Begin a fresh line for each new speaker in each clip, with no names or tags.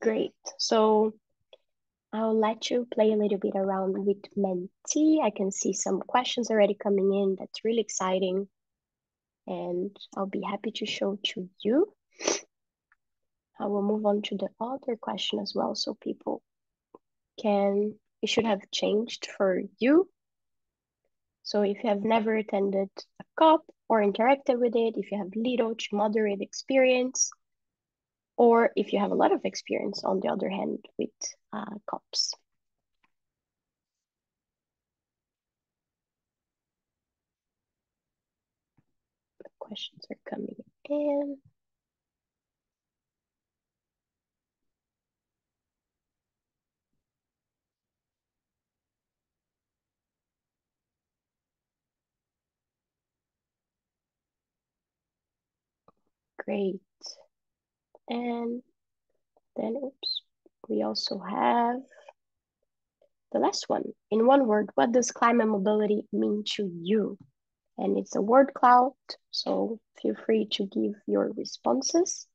Great. So I'll let you play a little bit around with Menti. I can see some questions already coming in. That's really exciting. And I'll be happy to show to you. I will move on to the other question as well. So people it should have changed for you. So if you have never attended a COP or interacted with it, if you have little to moderate experience, or if you have a lot of experience, on the other hand, with COPs. The questions are coming in. Great. And then, oops, we also have the last one. In one word, what does climate mobility mean to you? And it's a word cloud, so feel free to give your responses.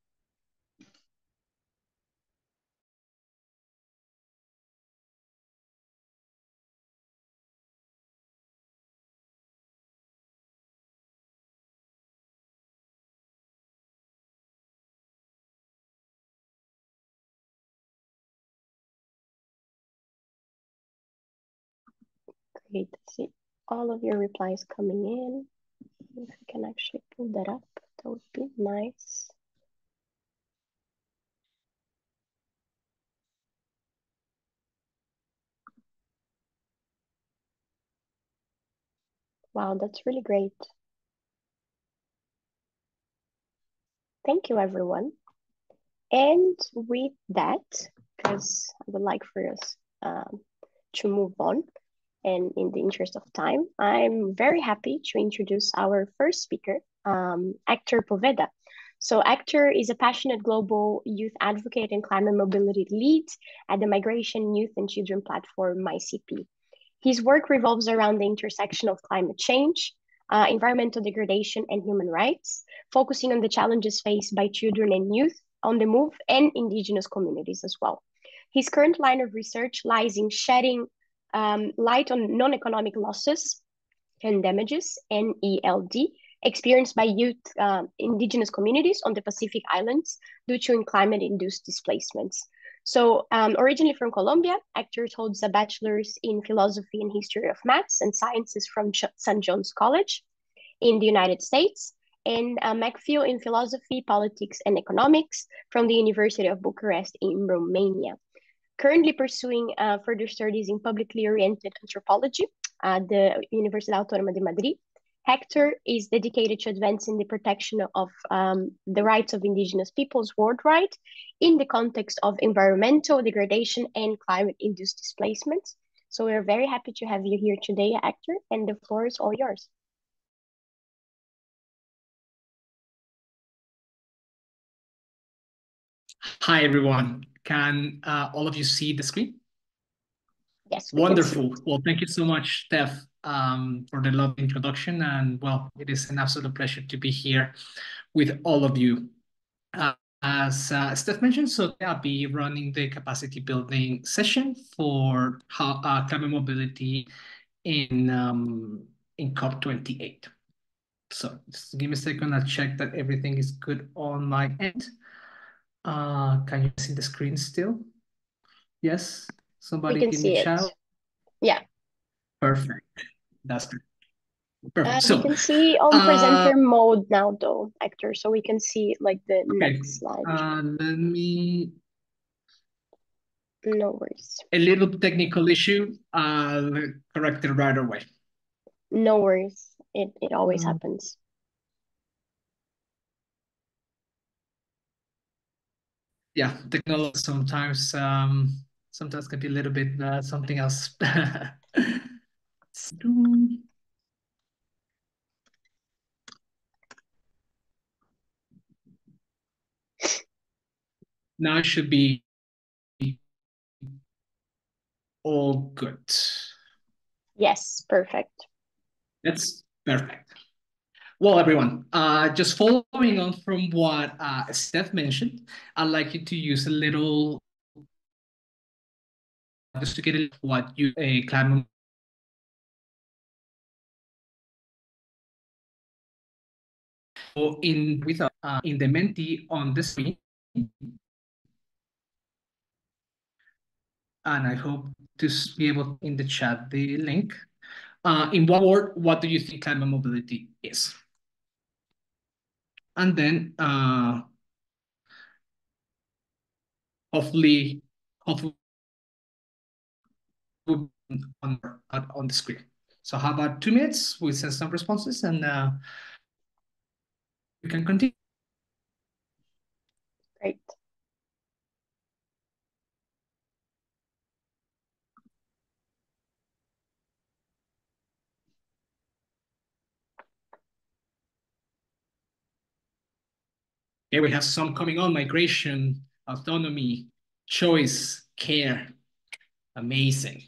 Great to see all of your replies coming in. If we can actually pull that up, that would be nice. Wow, that's really great. Thank you, everyone. And with that, because I would like for us to move on, and in the interest of time, I'm very happy to introduce our first speaker, Hector Poveda. So Hector is a passionate global youth advocate and climate mobility lead at the Migration, Youth and Children platform, MyCP. His work revolves around the intersection of climate change, environmental degradation, and human rights, focusing on the challenges faced by children and youth on the move and indigenous communities as well. His current line of research lies in shedding light on non-economic losses and damages, NELD, experienced by youth indigenous communities on the Pacific Islands due to climate-induced displacements. So originally from Colombia, Hector holds a bachelor's in philosophy and history of maths and sciences from St. John's College in the United States, and MacPhil in philosophy, politics, and economics from the University of Bucharest in Romania. Currently pursuing further studies in publicly oriented anthropology at the Universidad Autónoma de Madrid. Hector is dedicated to advancing the protection of the rights of indigenous peoples worldwide in the context of environmental degradation and climate-induced displacements. So we're very happy to have you here today, Hector, and the floor is all yours.
Hi, everyone. Can all of you see the screen?
Yes, we can see
Wonderful.
it.
Well, thank you so much, Steph, for the lovely introduction. And well, it is an absolute pleasure to be here with all of you. As Steph mentioned, so I'll be running the capacity building session for climate mobility in COP28. So just give me a second. I'll check that everything is good on my end. Can you see the screen still? Yes.
We
Somebody
can
give me
see it.
shout.
Yeah.
Perfect. That's good. Perfect.
We
So,
can see on presenter mode now, though, Hector, so we can see like the
okay.
next slide.
Let me.
No worries.
A little technical issue. I'll correct it right away.
No worries. It always happens.
Yeah, technology sometimes can be a little bit something else. Now it should be all good.
Yes, perfect.
That's perfect. Well, everyone, just following on from what Steph mentioned, I'd like you to use a little just to get a what you a climate in with in the Menti on the screen, and I hope to be able in the chat the link. In one word, what do you think climate mobility is? And then hopefully on the screen. So how about 2 minutes? We'll send some responses and you can continue.
Great.
Okay, we have some coming on: migration, autonomy, choice, care. Amazing.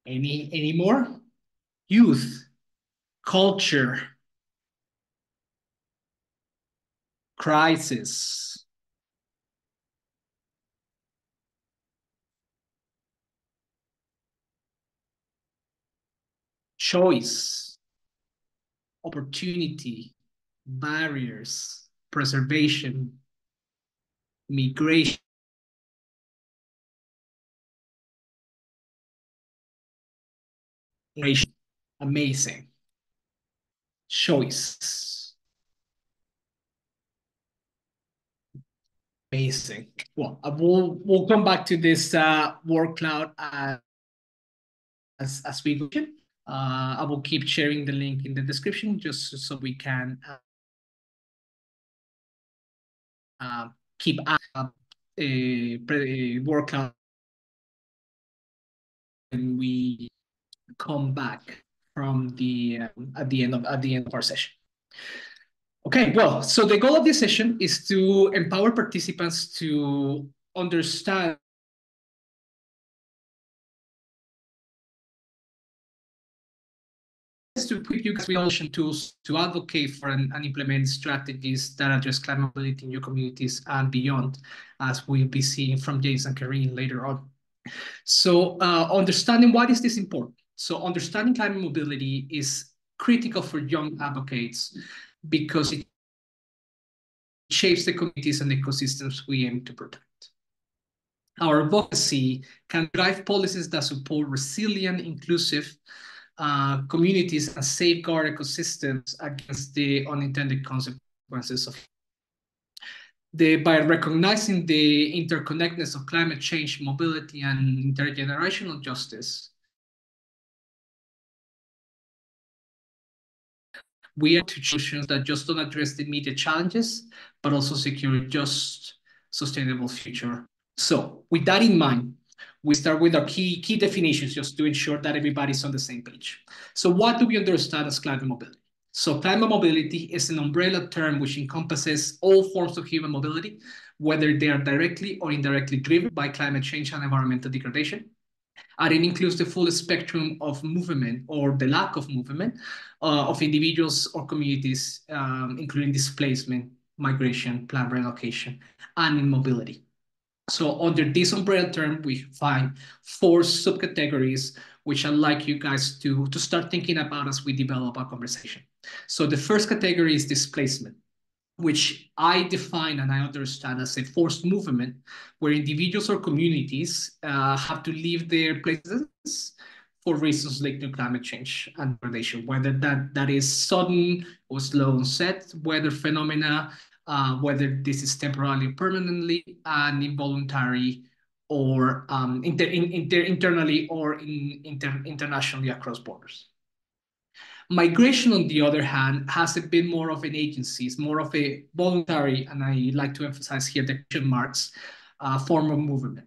Any more? Youth, culture, crisis, choice, opportunity, barriers, preservation, migration. Amazing. Choice. Amazing. Well, we'll come back to this word cloud as we go. I will keep sharing the link in the description just so we can keep up word cloud when we come back from the at the end of our session. Okay, well, so the goal of this session is to empower participants to understand to equip you guys with knowledge and tools to advocate for and implement strategies that address climate mobility in your communities and beyond, as we'll be seeing from James and Karine later on. So understanding why is this important? So understanding climate mobility is critical for young advocates because it shapes the communities and ecosystems we aim to protect. Our advocacy can drive policies that support resilient, inclusive communities and safeguard ecosystems against the unintended consequences of by recognizing the interconnectedness of climate change, mobility, and intergenerational justice. We are to solutions that just don't address the immediate challenges, but also secure a just, sustainable future. So with that in mind, we start with our key definitions just to ensure that everybody's on the same page. So what do we understand as climate mobility? So climate mobility is an umbrella term which encompasses all forms of human mobility, whether they are directly or indirectly driven by climate change and environmental degradation. And it includes the full spectrum of movement or the lack of movement of individuals or communities, including displacement, migration, planned relocation, and immobility. So under this umbrella term, we find 4 subcategories, which I'd like you guys to start thinking about as we develop our conversation. So the first category is displacement, which I define and I understand as a forced movement where individuals or communities have to leave their places for reasons linked to climate change and degradation, whether that is sudden or slow onset weather phenomena, whether this is temporarily or permanently, and involuntary or internally or internationally across borders. Migration, on the other hand, has a bit more of an agency. It's more of a voluntary, and I like to emphasize here the question marks, form of movement.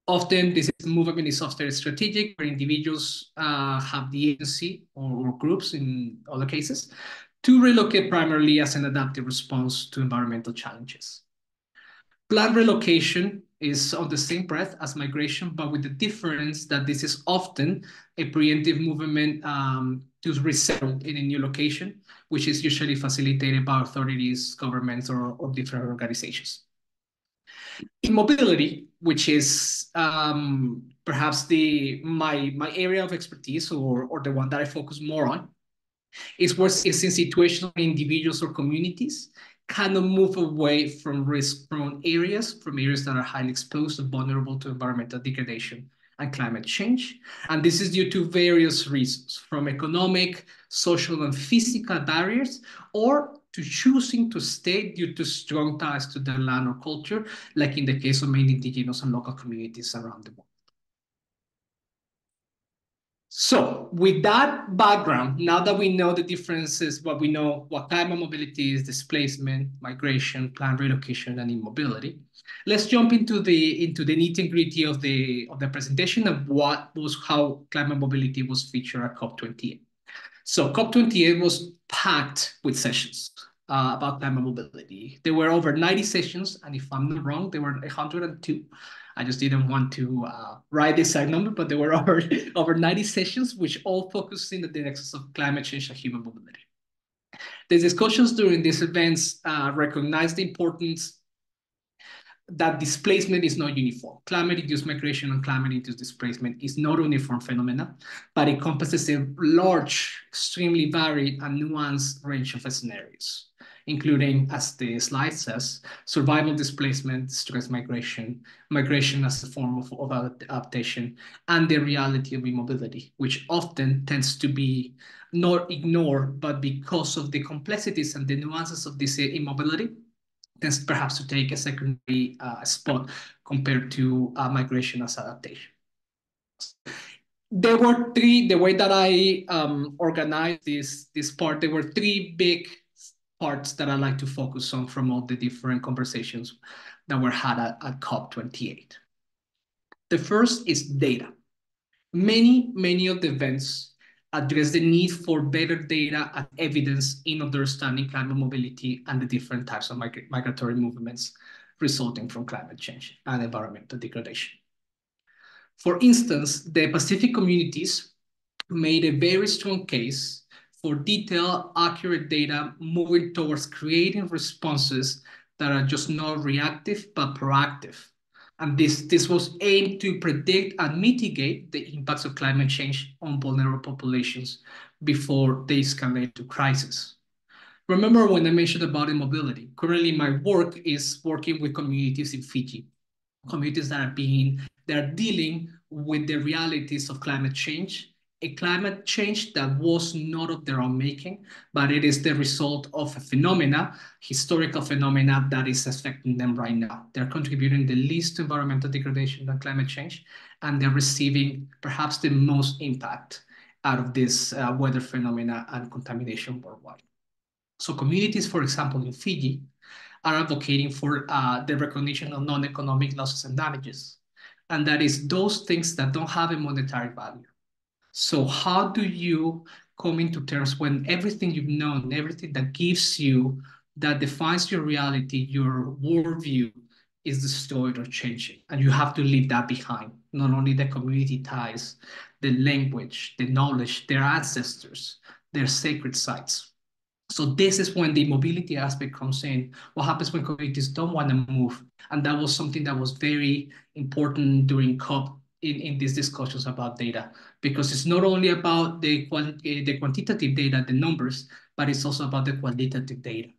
Often, this movement is often strategic, where individuals have the agency or groups, in other cases, to relocate primarily as an adaptive response to environmental challenges. Planned relocation is on the same breath as migration, but with the difference that this is often a preemptive movement to resettle in a new location, which is usually facilitated by authorities, governments, or different organizations. In mobility, which is perhaps my area of expertise, or the one that I focus more on, is in situations where individuals or communities cannot move away from risk-prone areas, from areas that are highly exposed and vulnerable to environmental degradation and climate change. And this is due to various reasons, from economic, social, and physical barriers, or to choosing to stay due to strong ties to their land or culture, like in the case of many indigenous and local communities around the world. So with that background, now that we know the differences, what we know, what climate mobility is, displacement, migration, planned relocation, and immobility, let's jump into the nitty-gritty of the presentation of how climate mobility was featured at COP28. So COP28 was packed with sessions about climate mobility. There were over 90 sessions, and if I'm not wrong, there were 102. I just didn't want to write the exact number, but there were over 90 sessions, which all focused in the nexus of climate change and human mobility. The discussions during these events recognized the importance that displacement is not uniform. Climate-induced migration and climate-induced displacement is not a uniform phenomena, but it encompasses a large, extremely varied and nuanced range of scenarios, including, as the slide says, survival displacement, stress migration, migration as a form of adaptation, and the reality of immobility, which often tends to be not ignored, but because of the complexities and the nuances of this immobility, tends perhaps to take a secondary spot compared to migration as adaptation. There were three, the way that I organized this part, there were three big parts that I like to focus on from all the different conversations that were had at COP28. The first is data. Many of the events address the need for better data and evidence in understanding climate mobility and the different types of migratory movements resulting from climate change and environmental degradation. For instance, the Pacific communities made a very strong case for detailed, accurate data moving towards creating responses that are just not reactive, but proactive. And this was aimed to predict and mitigate the impacts of climate change on vulnerable populations before they escalate to crisis. Remember when I mentioned about immobility? Currently, my work is working with communities in Fiji, communities that are dealing with the realities of climate change, a climate change that was not of their own making, but it is the result of a phenomena, historical phenomena that is affecting them right now. They're contributing the least to environmental degradation and climate change, and they're receiving perhaps the most impact out of this weather phenomena and contamination worldwide. So communities, for example, in Fiji, are advocating for the recognition of non-economic losses and damages. And that is those things that don't have a monetary value. So how do you come into terms when everything you've known, everything that gives you, that defines your reality, your worldview, is destroyed or changing? And you have to leave that behind. Not only the community ties, the language, the knowledge, their ancestors, their sacred sites. So this is when the mobility aspect comes in. What happens when communities don't want to move? And that was something that was very important during COP in these discussions about data, because it's not only about the quantitative data, the numbers, but it's also about the qualitative data.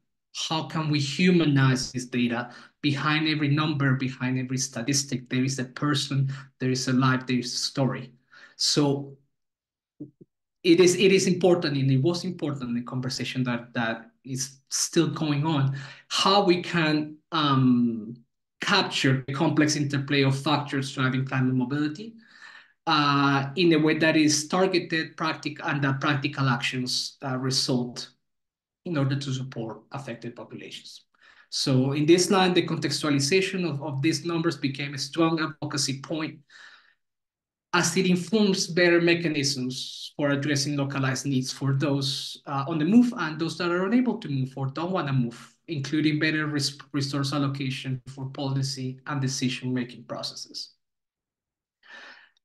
How can we humanize this data? Behind every number, behind every statistic, there is a person, there is a life, there is a story. So it is important, and it was important in the conversation that is still going on, how we can capture the complex interplay of factors driving climate mobility in a way that is targeted, practical, and that practical actions result in order to support affected populations. So in this line, the contextualization of these numbers became a strong advocacy point, as it informs better mechanisms for addressing localized needs for those on the move and those that are unable to move or don't want to move, including better resource allocation for policy and decision-making processes.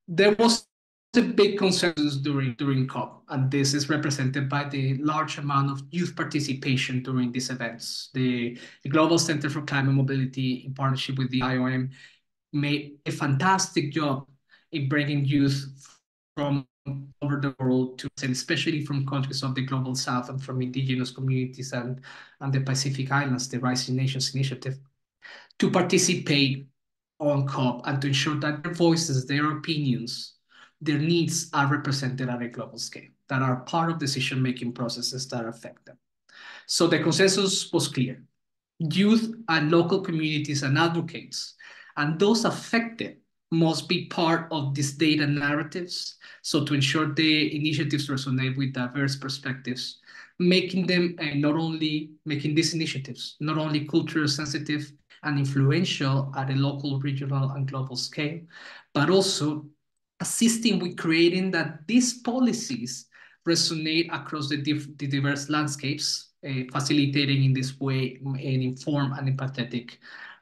There was a big consensus during COP, and this is represented by the large amount of youth participation during these events. The Global Center for Climate Mobility, in partnership with the IOM, made a fantastic job in bringing youth from all over the world to, and especially from countries of the global south and from indigenous communities and the Pacific Islands, the Rising Nations Initiative, to participate on COP and to ensure that their voices, their opinions, their needs are represented at a global scale, that are part of decision-making processes that affect them. So the consensus was clear. Youth and local communities and advocates, and those affected must be part of these data narratives. So to ensure the initiatives resonate with diverse perspectives, making them not only making these initiatives not only culturally sensitive and influential at a local, regional, and global scale, but also assisting with creating that these policies resonate across the diverse landscapes, facilitating in this way an informed and empathetic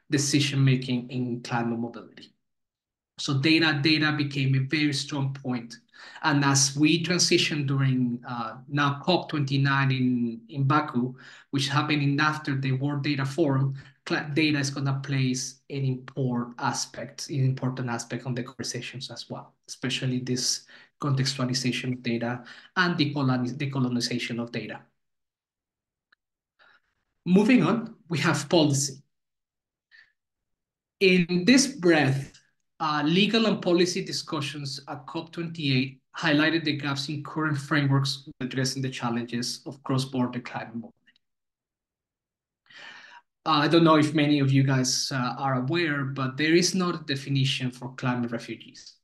decision-making in climate mobility. So data became a very strong point. And as we transition during now COP29 in Baku, which happening after the World Data Forum, data is going to play an important aspect on the conversations as well, especially this contextualization of data and decolonization of data. Moving on, we have policy. In this breath, legal and policy discussions at COP28 highlighted the gaps in current frameworks addressing the challenges of cross-border climate mobility. I don't know if many of you guys are aware, but there is not a definition for climate refugees.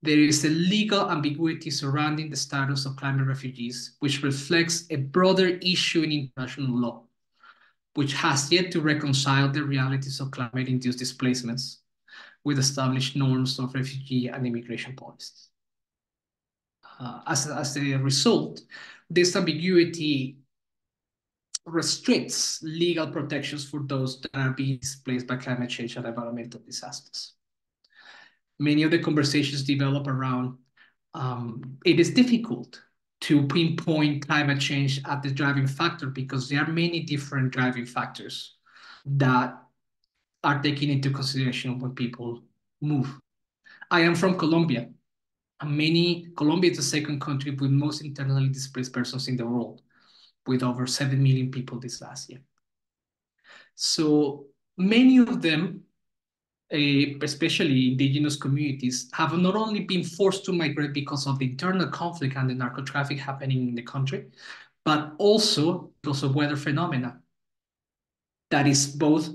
There is a legal ambiguity surrounding the status of climate refugees, which reflects a broader issue in international law, which has yet to reconcile the realities of climate-induced displacements with established norms of refugee and immigration policies. As a result, this ambiguity restricts legal protections for those that are being displaced by climate change and environmental disasters. Many of the conversations develop around it is difficult to pinpoint climate change as the driving factor because there are many different driving factors that are taken into consideration when people move. I am from Colombia. Colombia is the second country with most internally displaced persons in the world, with over 7 million people this last year. So many of them, especially indigenous communities, have not only been forced to migrate because of the internal conflict and the narco traffic happening in the country, but also because of weather phenomena that is both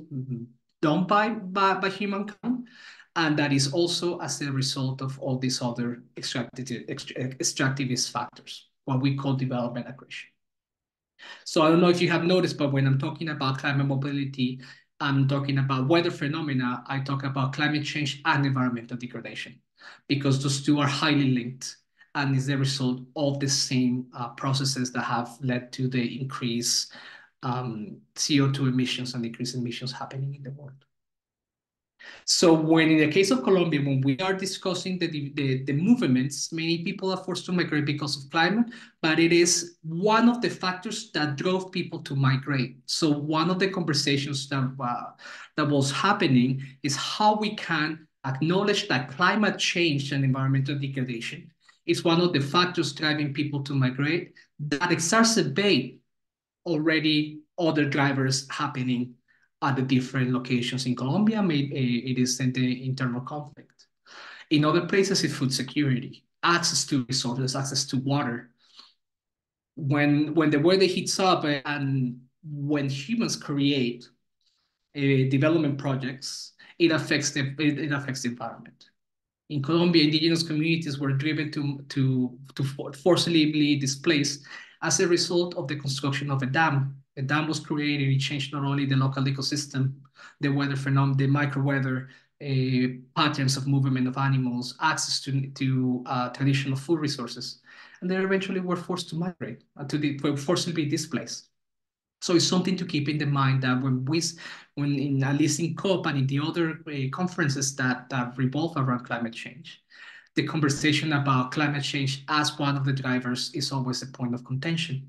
done by humankind, and that is also as a result of all these other extractivist factors, what we call development aggression. So I don't know if you have noticed, but when I'm talking about climate mobility, I'm talking about weather phenomena, I talk about climate change and environmental degradation, because those two are highly linked and is the result of the same processes that have led to the increase CO2 emissions and decrease emissions happening in the world. So when in the case of Colombia, when we are discussing the movements, many people are forced to migrate because of climate, but it is one of the factors that drove people to migrate. So one of the conversations that was happening is how we can acknowledge that climate change and environmental degradation is one of the factors driving people to migrate that exacerbate already other drivers happening at the different locations. In Colombia, it is in the internal conflict. In other places, it's food security, access to resources, access to water. When the weather heats up and when humans create development projects, it affects the environment. In Colombia, indigenous communities were driven to forcibly displaced as a result of the construction of a dam. A dam was created, it changed not only the local ecosystem, the weather phenomenon, the microweather, patterns of movement of animals, access to traditional food resources. And they eventually were forced to migrate, were forcibly displaced. So it's something to keep in the mind that when in at least in COP and in the other conferences that revolve around climate change, the conversation about climate change as one of the drivers is always a point of contention,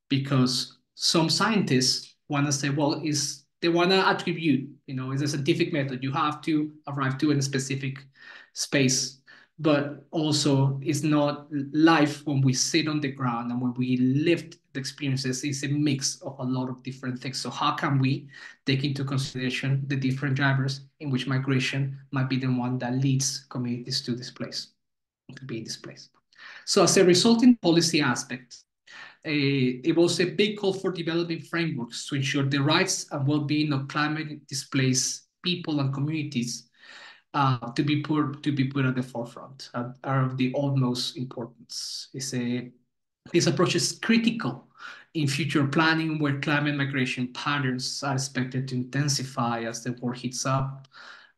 because some scientists want to say, well, is they want to attribute, it's a scientific method. You have to arrive to a specific space, but also it's not life when we sit on the ground and when we live the experiences. It's a mix of a lot of different things. So how can we take into consideration the different drivers in which migration might be the one that leads communities to this place, to be displaced? So as a resulting policy aspect, it was a big call for developing frameworks to ensure the rights and well-being of climate displaced people and communities to be put at the forefront, are of the utmost importance. This approach is critical in future planning, where climate migration patterns are expected to intensify as the world heats up.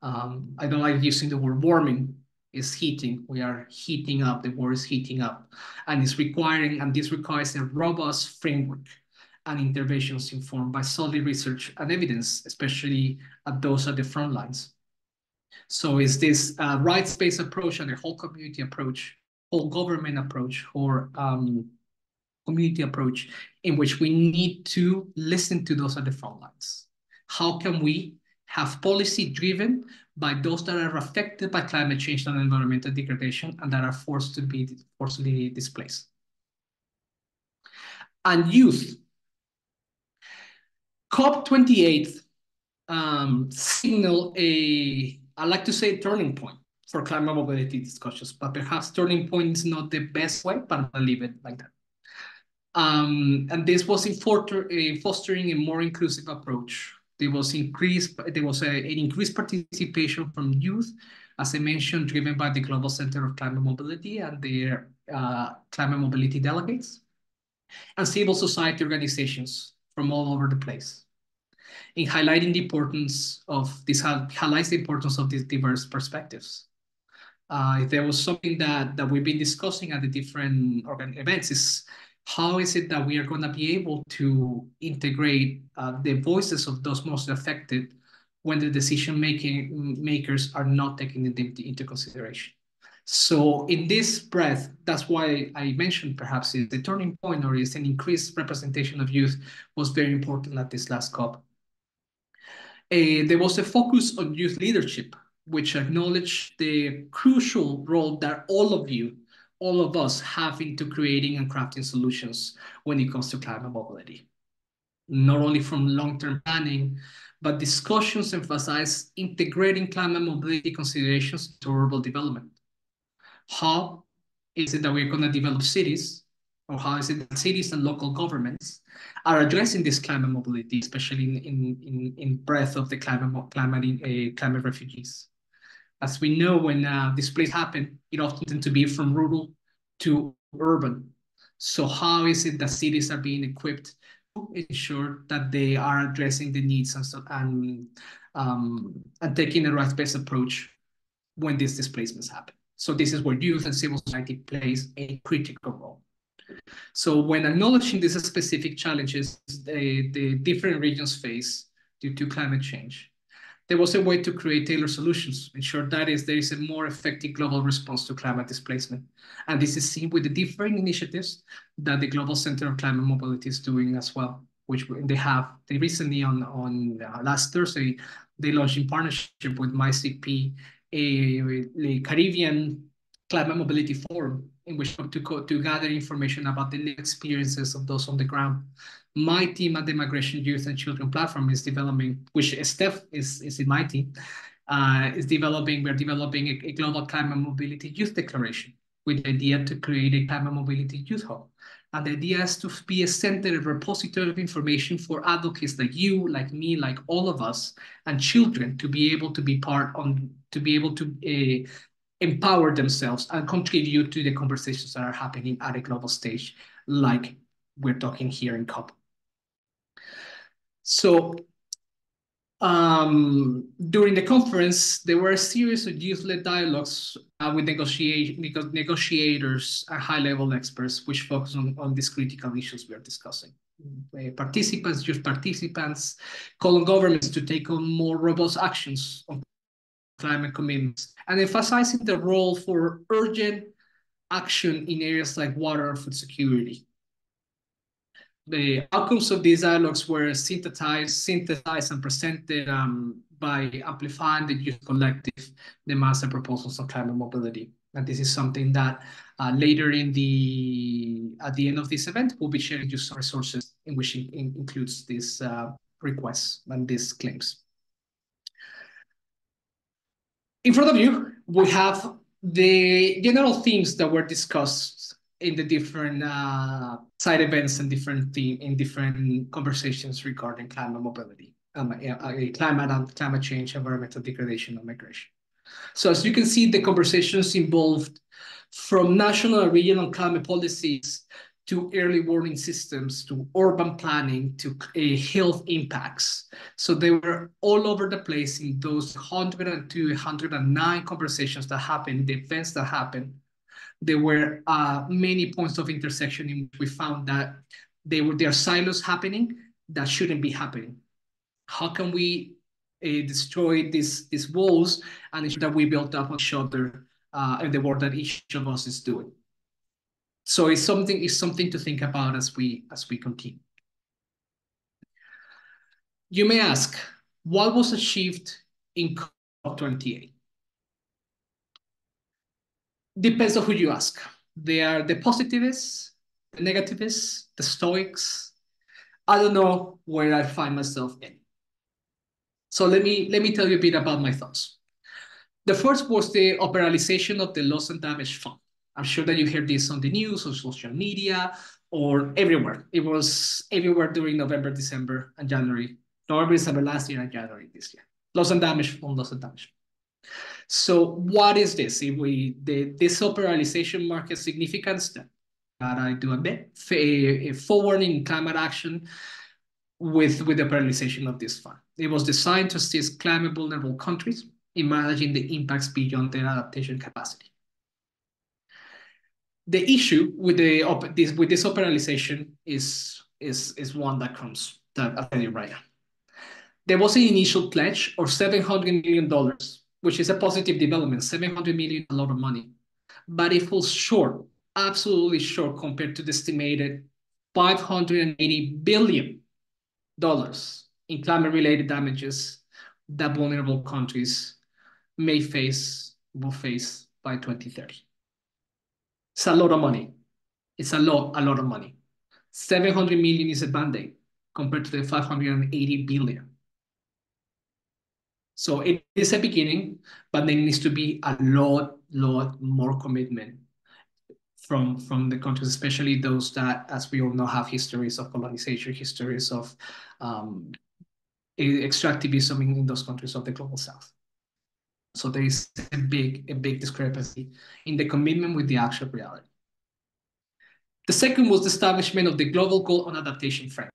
I don't like using the word warming. Is heating. We are heating up. The world is heating up, and this requires a robust framework and interventions informed by solid research and evidence, especially at those at the front lines. So is this rights-based approach and a whole community approach, whole government approach, or community approach, in which we need to listen to those at the front lines? How can we have policy driven by those that are affected by climate change and environmental degradation and that are forcibly displaced? And youth. COP28 signal I like to say, turning point for climate mobility discussions, but perhaps turning point is not the best way, but I'm gonna leave it like that. And this was in fostering a more inclusive approach. There was an increased participation from youth, as I mentioned, driven by the Global Center of Climate Mobility and their climate mobility delegates, and civil society organizations from all over the place. In highlighting the importance of this, highlights the importance of these diverse perspectives. If there was something that we've been discussing at the different events, is how is it that we are going to be able to integrate the voices of those most affected when the decision makers are not taking them into consideration. So in this breath, that's why I mentioned perhaps the turning point, or is an increased representation of youth, was very important at this last COP. There was a focus on youth leadership, which acknowledged the crucial role that all of us, have into creating and crafting solutions when it comes to climate mobility. Not only from long-term planning, but discussions emphasize integrating climate mobility considerations into urban development. How is it that we're going to develop cities, or how is it that cities and local governments are addressing this climate mobility, especially in breadth of the climate refugees? As we know, when displays happen, it often tends to be from rural to urban. So how is it that cities are being equipped to ensure that they are addressing the needs and taking the rights-based approach when these displacements happen? So this is where youth and civil society plays a critical role. So when acknowledging these specific challenges the different regions face due to climate change, there was a way to create tailored solutions, ensure that there is a more effective global response to climate displacement. And this is seen with the different initiatives that the Global Center of Climate Mobility is doing as well, which they recently on last Thursday, they launched in partnership with MyCP, a Caribbean Climate Mobility Forum, in which to gather information about the lived experiences of those on the ground. My team at the Migration Youth and Children Platform is developing, which Steph is in my team, we're developing a global climate mobility youth declaration with the idea to create a climate mobility youth hub. And the idea is to be a center, a repository of information for advocates like you, like me, like all of us, and children to be able to be to be able to empower themselves and contribute to the conversations that are happening at a global stage, like we're talking here in COP. So during the conference, there were a series of youth-led dialogues with negotiators and high-level experts, which focus on these critical issues we are discussing. Youth participants, call on governments to take on more robust actions on climate commitments and emphasizing the role for urgent action in areas like water and food security. The outcomes of these dialogues were synthesized and presented by amplifying the youth collective demands and proposals on climate mobility. And this is something that later at the end of this event, we'll be sharing you some resources in which includes these requests and these claims. In front of you, we have the general themes that were discussed in the different side events and different conversations regarding climate mobility, climate change, environmental degradation, and migration. So as you can see, the conversations involved from national and regional climate policies to early warning systems, to urban planning, to health impacts. So they were all over the place in those 102, 109 conversations that happened, the events that happened. There were many points of intersection in which we found that there are silos happening that shouldn't be happening. How can we destroy these walls and ensure that we build up on each other and the work that each of us is doing? So it's something to think about as we continue. You may ask, what was achieved in COP28? Depends on who you ask. They are the positivists, the negativists, the stoics. I don't know where I find myself in. So let me tell you a bit about my thoughts. The first was the operationalization of the loss and damage fund. I'm sure that you heard this on the news, or social media, or everywhere. It was everywhere during November, December, and January. November, December last year, and January this year. Loss and damage fund, loss and damage. So what is this? This operationalization marks a significant step that I do admit, forward in climate action with the operationalization of this fund. It was designed to assist climate vulnerable countries in managing the impacts beyond their adaptation capacity. The issue with this operationalization is one that comes that I'll tell you right now. There was an initial pledge of $700 million, which is a positive development. $700 million, a lot of money, but it falls short, absolutely short, compared to the estimated $580 billion in climate-related damages that vulnerable countries will face by 2030. It's a lot of money. It's a lot of money. 700 million is a band-aid compared to the 580 billion. So it is a beginning, but there needs to be a lot more commitment from the countries, especially those that, as we all know, have histories of colonization, histories of extractivism in those countries of the global south. So there is a big discrepancy in the commitment with the actual reality. The second was the establishment of the Global Goal on Adaptation Framework.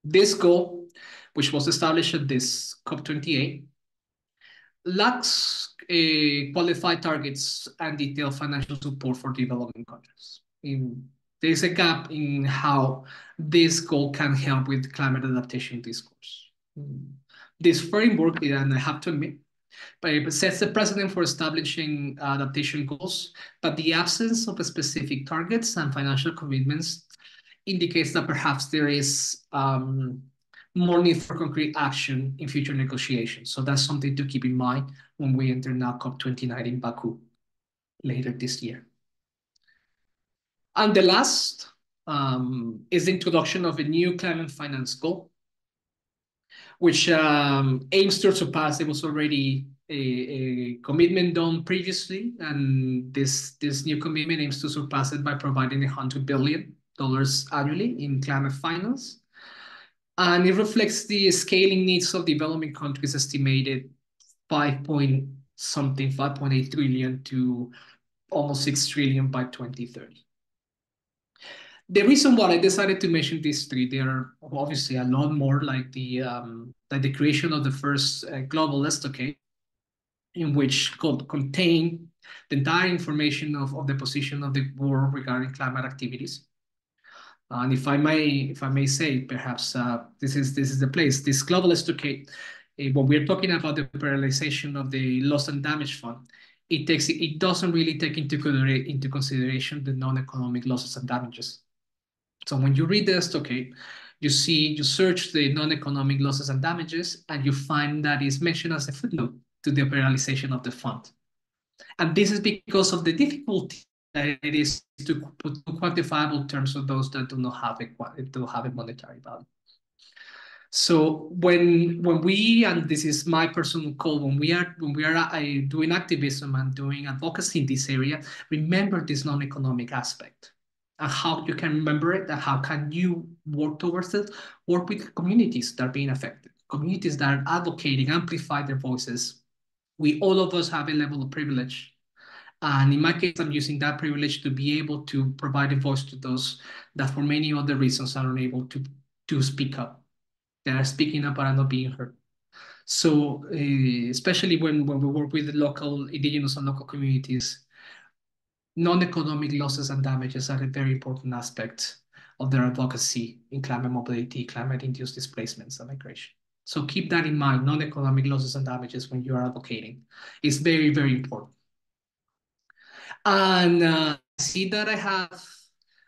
This goal, which was established at this COP28, lacks qualified targets and detailed financial support for developing countries. There is a gap in how this goal can help with climate adaptation discourse. This framework, and I have to admit, but sets the precedent for establishing adaptation goals, but the absence of specific targets and financial commitments indicates that perhaps there is more need for concrete action in future negotiations. So that's something to keep in mind when we enter now COP29 in Baku later this year. And the last is the introduction of a new climate finance goal, which aims to surpass. There was already a commitment done previously, and this new commitment aims to surpass it by providing $100 billion annually in climate finance. And it reflects the scaling needs of developing countries, estimated 5.8 trillion to almost 6 trillion by 2030. The reason why I decided to mention these three, there are obviously a lot more, like the creation of the first global stockade, in which could contain the entire information of the position of the world regarding climate activities. And if I may say, perhaps this is the place. This global stockade when we're talking about the paralyzation of the loss and damage fund, it doesn't really take into consideration the non-economic losses and damages. So when you read this, okay, you search the non-economic losses and damages, and you find that is mentioned as a footnote to the paralyzation of the fund. And this is because of the difficulty that it is to put quantifiable terms of those that do have a monetary value. So when we, and this is my personal call, when we are doing activism and doing advocacy in this area, remember this non-economic aspect and how you can remember it and how can you work towards it. Work with communities that are being affected, communities that are advocating, amplify their voices. We all of us have a level of privilege. And in my case, I'm using that privilege to be able to provide a voice to those that for many other reasons are unable to speak up. They are speaking up but are not being heard. So especially when we work with the local indigenous and local communities, non-economic losses and damages are a very important aspect of their advocacy in climate mobility, climate-induced displacements, and migration. So keep that in mind, non-economic losses and damages when you are advocating. It's very, very important. And I see that I have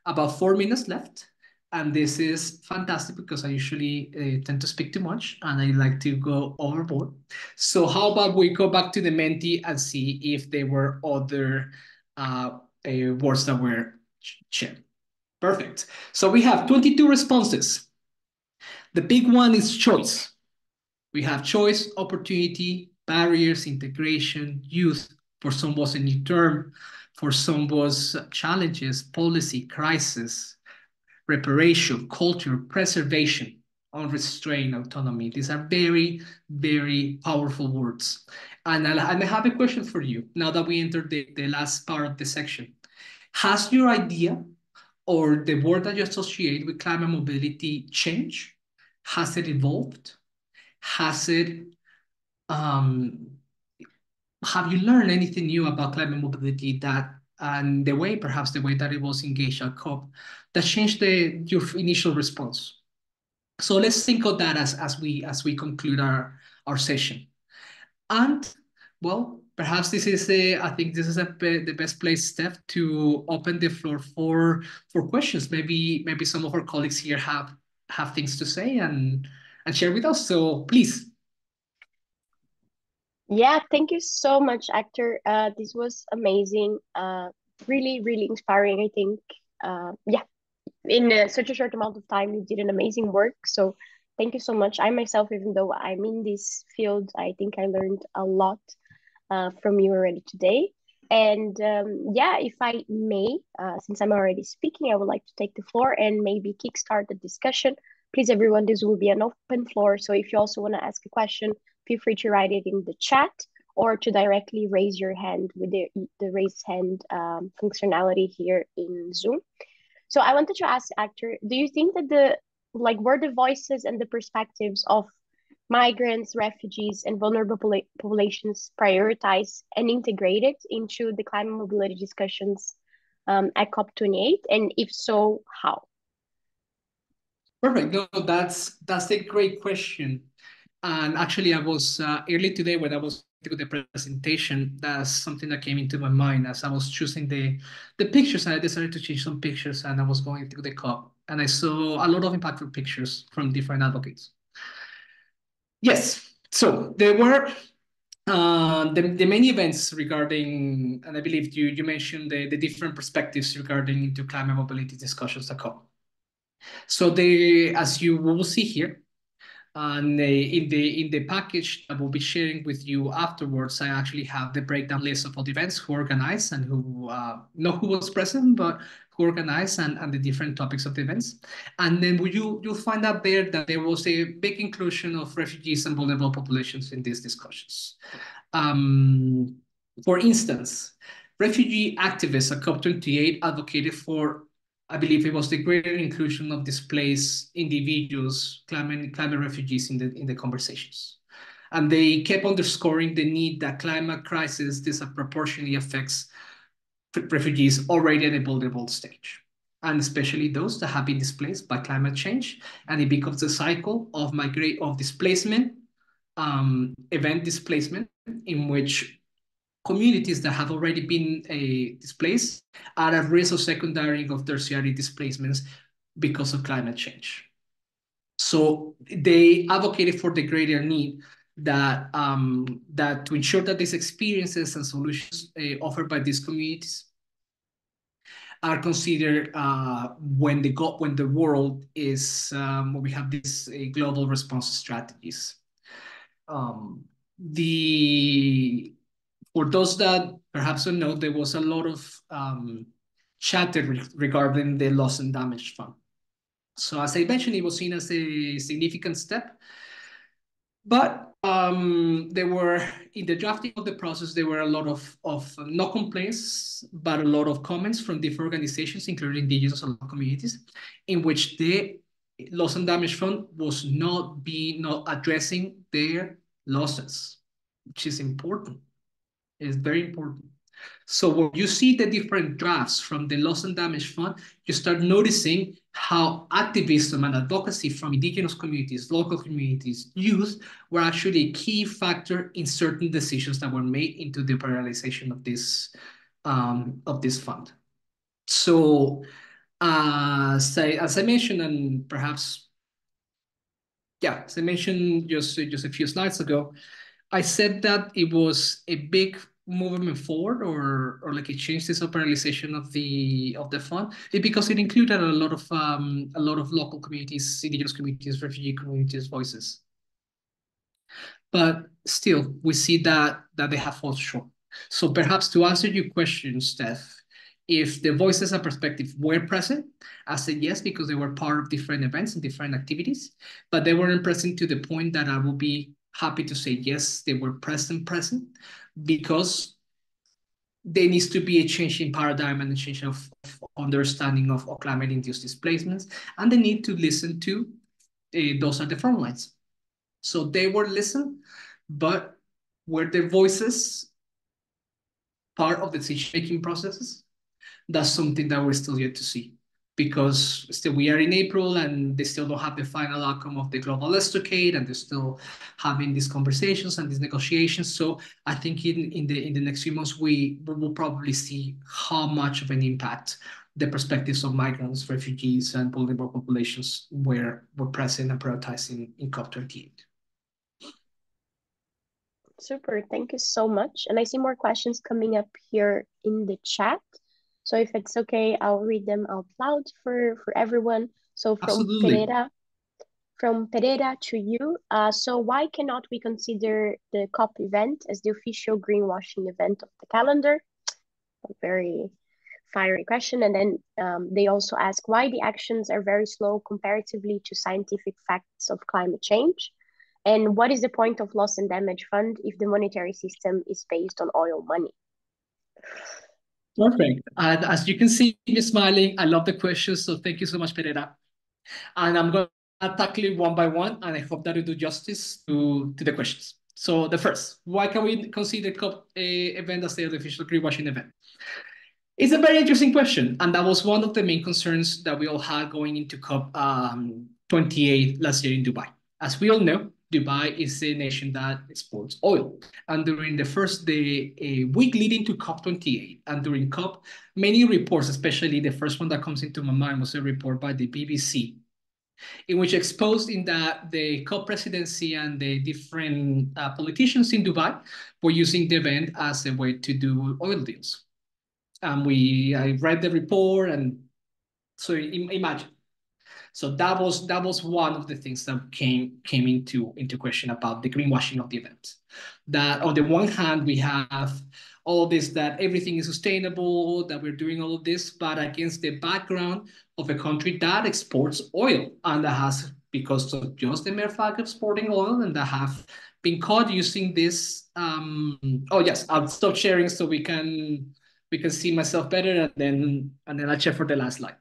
about 4 minutes left. And this is fantastic because I usually tend to speak too much and I like to go overboard. So how about we go back to the Menti and see if there were other words that were shared. Perfect. So we have 22 responses. The big one is choice. We have choice, opportunity, barriers, integration, youth. For some was a new term. For some was challenges, policy, crisis, reparation, culture, preservation, unrestrained autonomy. These are very, very powerful words. And I have a question for you now that we entered the last part of the section. Has your idea or the word that you associate with climate mobility changed? Has it evolved? Has it um, have you learned anything new about climate mobility that and perhaps the way that it was engaged at COP that changed your initial response? So let's think of that as we conclude our session. And well, perhaps I think this is the best place, Steph, to open the floor for questions. Maybe some of our colleagues here have things to say and share with us. So please.
Yeah, thank you so much, actor. This was amazing. Really, really inspiring, I think. Yeah, in such a short amount of time, you did an amazing work. So thank you so much. I myself, even though I'm in this field, I think I learned a lot from you already today. And yeah, if I may, since I'm already speaking, I would like to take the floor and maybe kickstart the discussion. Please, everyone, this will be an open floor. So if you also want to ask a question, feel free to write it in the chat or to directly raise your hand with the raise hand functionality here in Zoom. So I wanted to ask, actor, do you think that were the voices and the perspectives of migrants, refugees, and vulnerable populations prioritized and integrated into the climate mobility discussions at COP28? And if so, how?
Perfect. No, that's a great question. And actually, I was early today when I was doing the presentation. That's something that came into my mind as I was choosing the pictures. I decided to change some pictures, and I was going through the COP, and I saw a lot of impactful pictures from different advocates. Yes. So there were the many events regarding, and I believe you mentioned the different perspectives regarding into climate mobility discussions at COP. So as you will see here, and in the package that we'll be sharing with you afterwards, I actually have the breakdown list of all the events who organized and who not who was present, but who organized and the different topics of the events. And then you'll find out there that there was a big inclusion of refugees and vulnerable populations in these discussions. For instance, refugee activists at COP28 advocated for, I believe it was the greater inclusion of displaced individuals, climate refugees in the conversations. And they kept underscoring the need that climate crisis disproportionately affects refugees already at a vulnerable stage, and especially those that have been displaced by climate change. And it becomes a cycle of displacement event displacement in which communities that have already been displaced are at risk of secondary or tertiary displacements because of climate change. So they advocated for the greater need that to ensure that these experiences and solutions offered by these communities are considered when the world is when we have these global response strategies. The For those that perhaps don't know, there was a lot of chatter regarding the loss and damage fund. So as I mentioned, it was seen as a significant step, but there were, in the drafting of the process, there were a lot of no complaints, but a lot of comments from different organizations, including indigenous and local communities, in which the loss and damage fund was not addressing their losses, which is important. It's very important. So when you see the different drafts from the loss and damage fund, you start noticing how activism and advocacy from indigenous communities, local communities, youth were actually a key factor in certain decisions that were made into the operationalization of this fund. So as I mentioned, and perhaps as I mentioned just a few slides ago, I said that it was a big movement forward or like a change this operationalization of the fund because it included a lot of local communities, indigenous communities, refugee communities voices. But still we see that they have fallen short. So perhaps to answer your question, Steph, if the voices and perspective were present, I said yes, because they were part of different events and different activities, but they weren't present to the point that I would be happy to say yes, they were present, because there needs to be a change in paradigm and a change of understanding of climate-induced displacements, and they need to listen to those are the front lines. So they were listened, but were their voices part of the decision-making processes? That's something that we're still yet to see, because still we are in April and they still don't have the final outcome of the global estocade, and they're still having these conversations and these negotiations. So I think in the next few months we will probably see how much of an impact the perspectives of migrants, refugees, and vulnerable populations were present and prioritized in COP28.
Super, thank you so much. And I see more questions coming up here in the chat. So if it's okay, I'll read them out loud for everyone. So
Absolutely.
From Pereira to you. So why cannot we consider the COP event as the official greenwashing event of the calendar? A very fiery question. And then they also ask why the actions are very slow comparatively to scientific facts of climate change. And what is the point of loss and damage fund if the monetary system is based on oil money?
Perfect. And as you can see me smiling, I love the questions. So thank you so much, Pereira. And I'm going to tackle it one by one, and I hope that we do justice to the questions. So the first, why can we consider COP event as the official greenwashing event? It's a very interesting question, and that was one of the main concerns that we all had going into COP 28 last year in Dubai. As we all know, Dubai is a nation that exports oil, and during the first day, a week leading to COP 28, and during COP, many reports, especially the first one that comes into my mind was a report by the BBC, in which exposed in that the COP presidency and the different politicians in Dubai were using the event as a way to do oil deals. I read the report, and so imagine. So that was one of the things that came into question about the greenwashing of the event. That on the one hand we have all this that everything is sustainable, that we're doing all of this, but against the background of a country that exports oil and that has, because of just the mere fact of exporting oil, and that have been caught using this. Oh yes, I'll stop sharing so we can see myself better, and then I'll check for the last slide.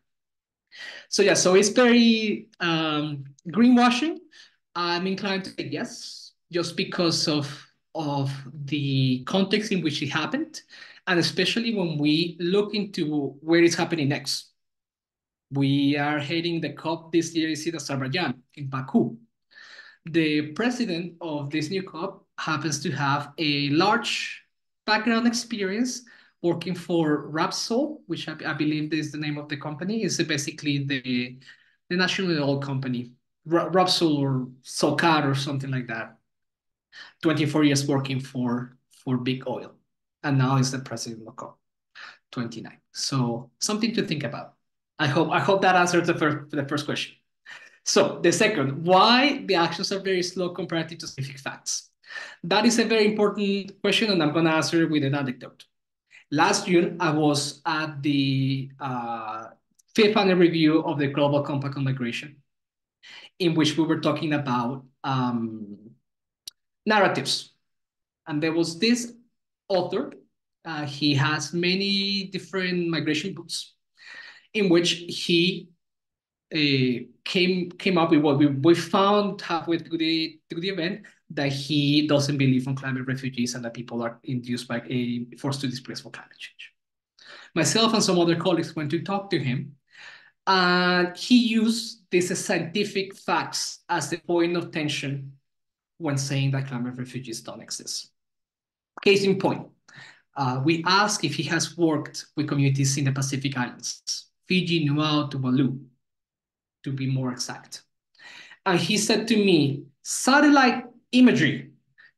So yeah, so it's very greenwashing. I'm inclined to say yes, just because of the context in which it happened, and especially when we look into where it's happening next. We are heading the COP this year is in Azerbaijan, in Baku. The president of this new club happens to have a large background experience working for Rapsol, which I believe is the name of the company. It's basically the national oil company, Rapsol or Socar or something like that. 24 years working for big oil, and now is the president of COP 29. So something to think about. I hope that answers the first question. So the second, why the actions are very slow comparative to scientific facts? That is a very important question, and I'm going to answer it with an anecdote. Last June, I was at the fifth annual review of the Global Compact on Migration, in which we were talking about narratives. And there was this author. He has many different migration books in which he came up with what we found halfway through the event, that he doesn't believe in climate refugees and that people are induced by forced to displace for climate change. Myself and some other colleagues went to talk to him, and he used these scientific facts as the point of tension when saying that climate refugees don't exist. Case in point, we asked if he has worked with communities in the Pacific Islands, Fiji, Nuau, Tuvalu, to be more exact. And he said to me, satellite imagery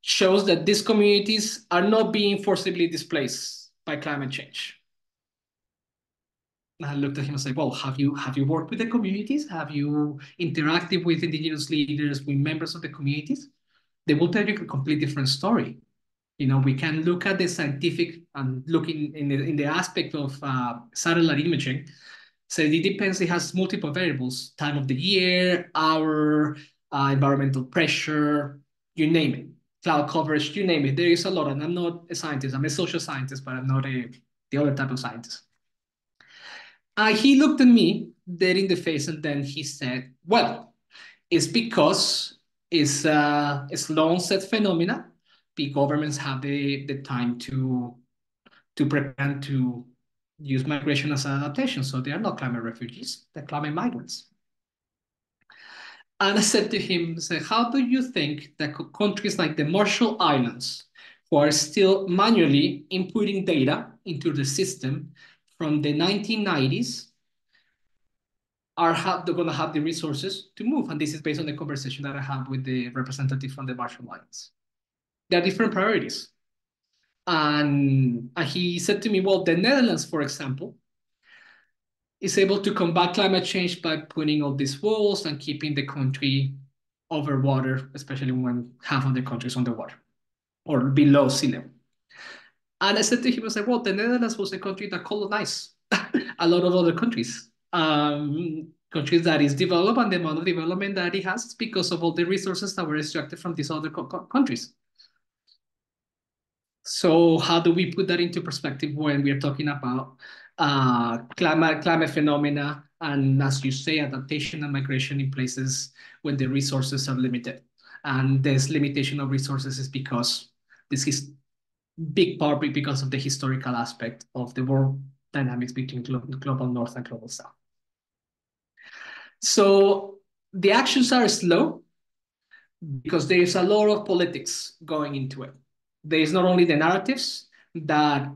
shows that these communities are not being forcibly displaced by climate change. And I looked at him and said, well, have you worked with the communities? Have you interacted with indigenous leaders, with members of the communities? They will tell you a completely different story. We can look at the scientific and look in the aspect of satellite imaging. So it depends, it has multiple variables: time of the year, hour, environmental pressure, you name it, cloud coverage, you name it. There is a lot, and I'm not a scientist, I'm a social scientist, but I'm not the other type of scientist. He looked at me dead in the face, and then he said, well, it's because it's a slow onset phenomena. Big governments have the time to prepare and to use migration as an adaptation. So they are not climate refugees, they're climate migrants. And I said to him, how do you think that countries like the Marshall Islands, who are still manually inputting data into the system from the 1990s, they're going to have the resources to move? And this is based on the conversation that I had with the representative from the Marshall Islands. There are different priorities. And he said to me, well, the Netherlands, for example, is able to combat climate change by putting all these walls and keeping the country over water, especially when half of the country is underwater or below sea level. And I said to him, I was like, well, the Netherlands was a country that colonized a lot of other countries. Countries that is developed, and the amount of development that it has is because of all the resources that were extracted from these other countries. So how do we put that into perspective when we are talking about climate phenomena and, as you say, adaptation and migration in places when the resources are limited? And this limitation of resources is because this is big part because of the historical aspect of the world dynamics between global north and global south. So the actions are slow because there is a lot of politics going into it. There is not only the narratives that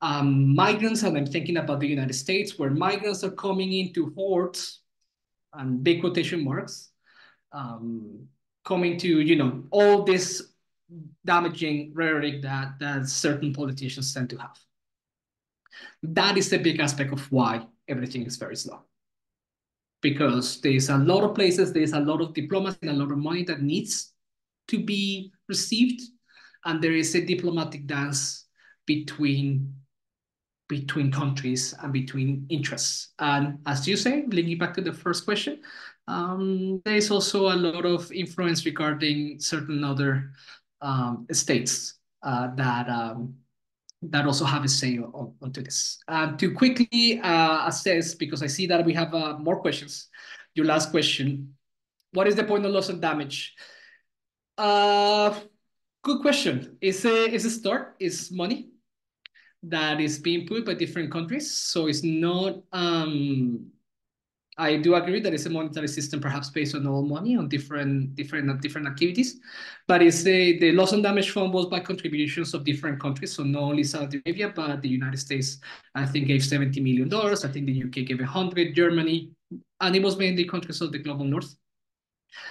migrants, and I'm thinking about the United States, where migrants are coming into hordes and big quotation marks, coming to, all this damaging rhetoric that certain politicians tend to have. That is the big aspect of why everything is very slow. Because there's a lot of places, there's a lot of diplomacy and a lot of money that needs to be received, and there is a diplomatic dance between countries and between interests. And as you say, linking back to the first question, there is also a lot of influence regarding certain other states that also have a say onto this. To quickly assess, because I see that we have more questions, your last question, what is the point of loss and damage? Good question. It's a start, it's money that is being put by different countries. So it's not I do agree that it's a monetary system, perhaps based on all money on different activities, but it's the loss and damage fund was by contributions of different countries. So not only Saudi Arabia, but the United States, I think, gave $70 million. I think the UK gave 100, Germany, and it was mainly countries of the global north.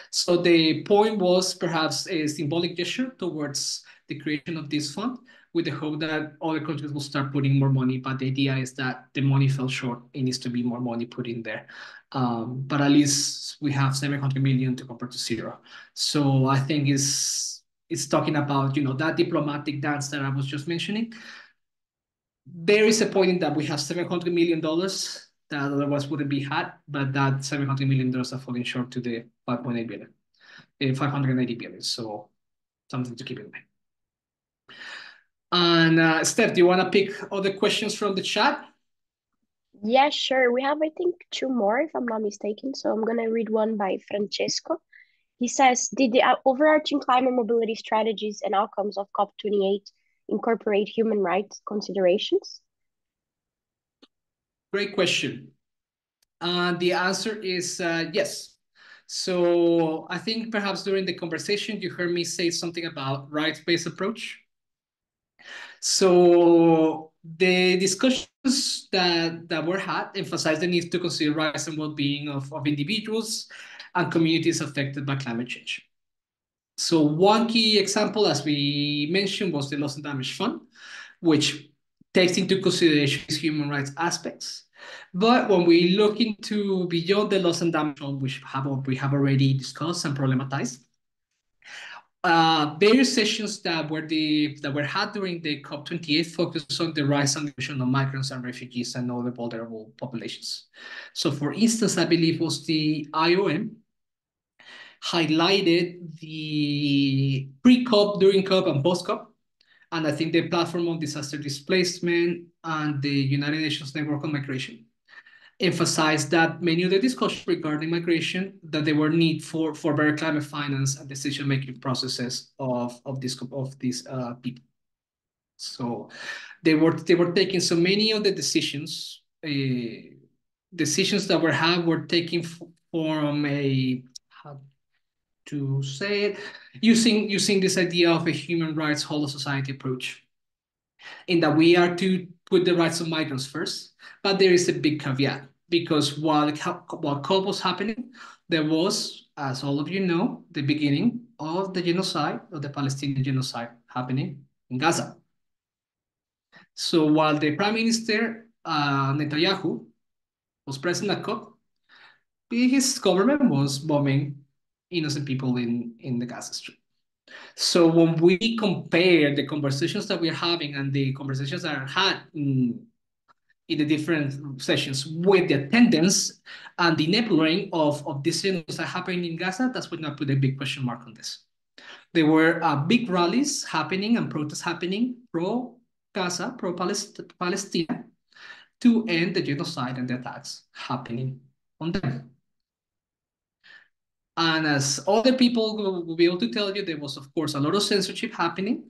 So the point was perhaps a symbolic gesture towards the creation of this fund with the hope that other countries will start putting more money. But the idea is that the money fell short. It needs to be more money put in there. But at least we have 700 million to compare to zero. So I think it's talking about, that diplomatic dance that I was just mentioning. There is a point in that we have $700 million that otherwise wouldn't be had, but that $700 million are falling short to the 5.8 billion, 580 billion. So something to keep in mind. And Steph, do you want to pick other questions from the chat?
Yeah, sure. We have, I think, two more, if I'm not mistaken. So I'm gonna read one by Francesco. He says, did the overarching climate mobility strategies and outcomes of COP28 incorporate human rights considerations?
Great question. The answer is yes. So I think perhaps during the conversation, you heard me say something about rights-based approach. So the discussions that were had emphasized the need to consider rights and well-being of individuals and communities affected by climate change. So one key example, as we mentioned, was the loss and damage fund, which takes into consideration human rights aspects. But when we look into beyond the loss and damage fund, which we have already discussed and problematized, various sessions that were had during the COP28 focused on the rise and inclusion of migrants and refugees and other vulnerable populations. So, for instance, I believe it was the IOM highlighted the pre-COP, during COP, and post-COP. And I think the Platform on Disaster Displacement and the United Nations Network on Migration emphasized that many of the discussions regarding migration, that there were need for better climate finance and decision-making processes of these people. So they were taking so many of the decisions that were had were taken from a, how to say it, using this idea of a human rights whole of society approach, in that we are to put the rights of migrants first. But there is a big caveat, because while COP was happening, there was, as all of you know, the beginning of the genocide, of the Palestinian genocide happening in Gaza. So while the Prime Minister Netanyahu was present at COP, his government was bombing innocent people in the Gaza Strip. So when we compare the conversations that we're having and the conversations that are had in the different sessions with the attendance and the enabling of these things that are happening in Gaza, that's when I put a big question mark on this. There were big rallies happening and protests happening pro-Gaza, pro-Palestine, to end the genocide and the attacks happening on them. And as other people will be able to tell you, there was, of course, a lot of censorship happening,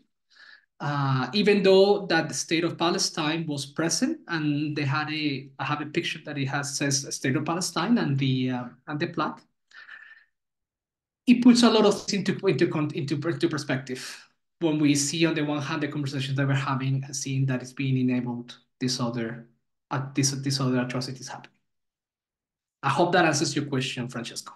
even though that the state of Palestine was present, and they had I have a picture that says State of Palestine and the plaque. It puts a lot of things into perspective when we see on the one hand the conversations that we're having and seeing that it's being enabled these other atrocities happening. I hope that answers your question, Francesco.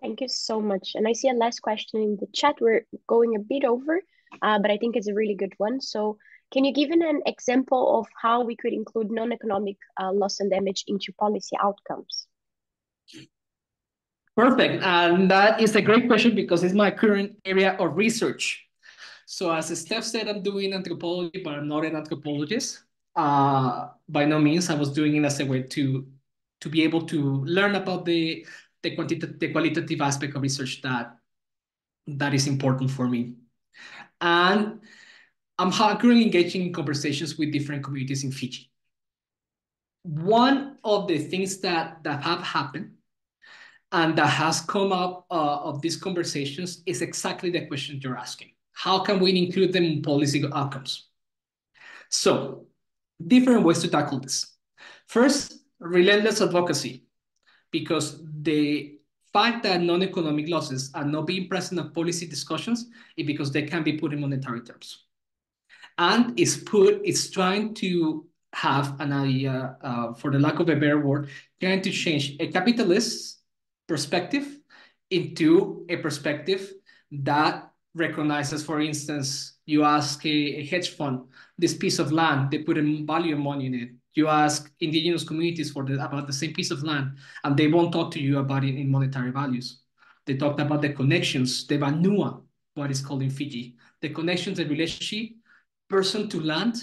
Thank you so much. And I see a last question in the chat. We're going a bit over, but I think it's a really good one. So can you give an example of how we could include non-economic loss and damage into policy outcomes?
Perfect. And that is a great question because it's my current area of research. So as Steph said, I'm doing anthropology, but I'm not an anthropologist. By no means. I was doing it as a way to be able to learn about the qualitative aspect of research that is important for me. And I'm currently engaging in conversations with different communities in Fiji. One of the things that have happened and that has come up of these conversations is exactly the question you're asking. How can we include them in policy outcomes? So, different ways to tackle this. First, relentless advocacy, because the fact that non-economic losses are not being present in policy discussions is because they can be put in monetary terms. And it's trying to have an idea, for the lack of a better word, trying to change a capitalist perspective into a perspective that recognizes, for instance, you ask a hedge fund this piece of land, they put a value of money in it. You ask indigenous communities about the same piece of land, and they won't talk to you about it in monetary values. They talked about the connections, the vanua, what is called in Fiji, the connections, the relationship, person to land,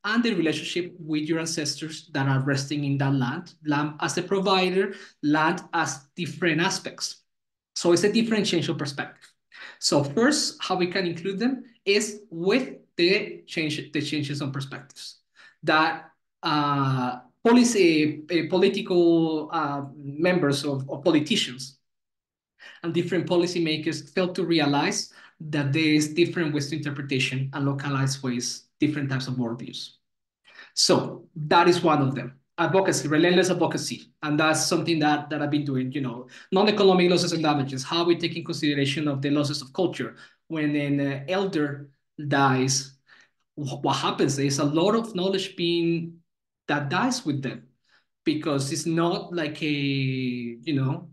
and the relationship with your ancestors that are resting in that land as a provider, land as different aspects. So it's a different change of perspective. So first, how we can include them is with the changes on perspectives that political members of politicians and different policymakers fail to realize that there is different ways to interpretation and localized ways, different types of worldviews. So that is one of them. Advocacy, relentless advocacy. And that's something that I've been doing, non-economic losses and damages, how we take in consideration of the losses of culture. When an elder dies, what happens is a lot of knowledge that dies with them, because it's not like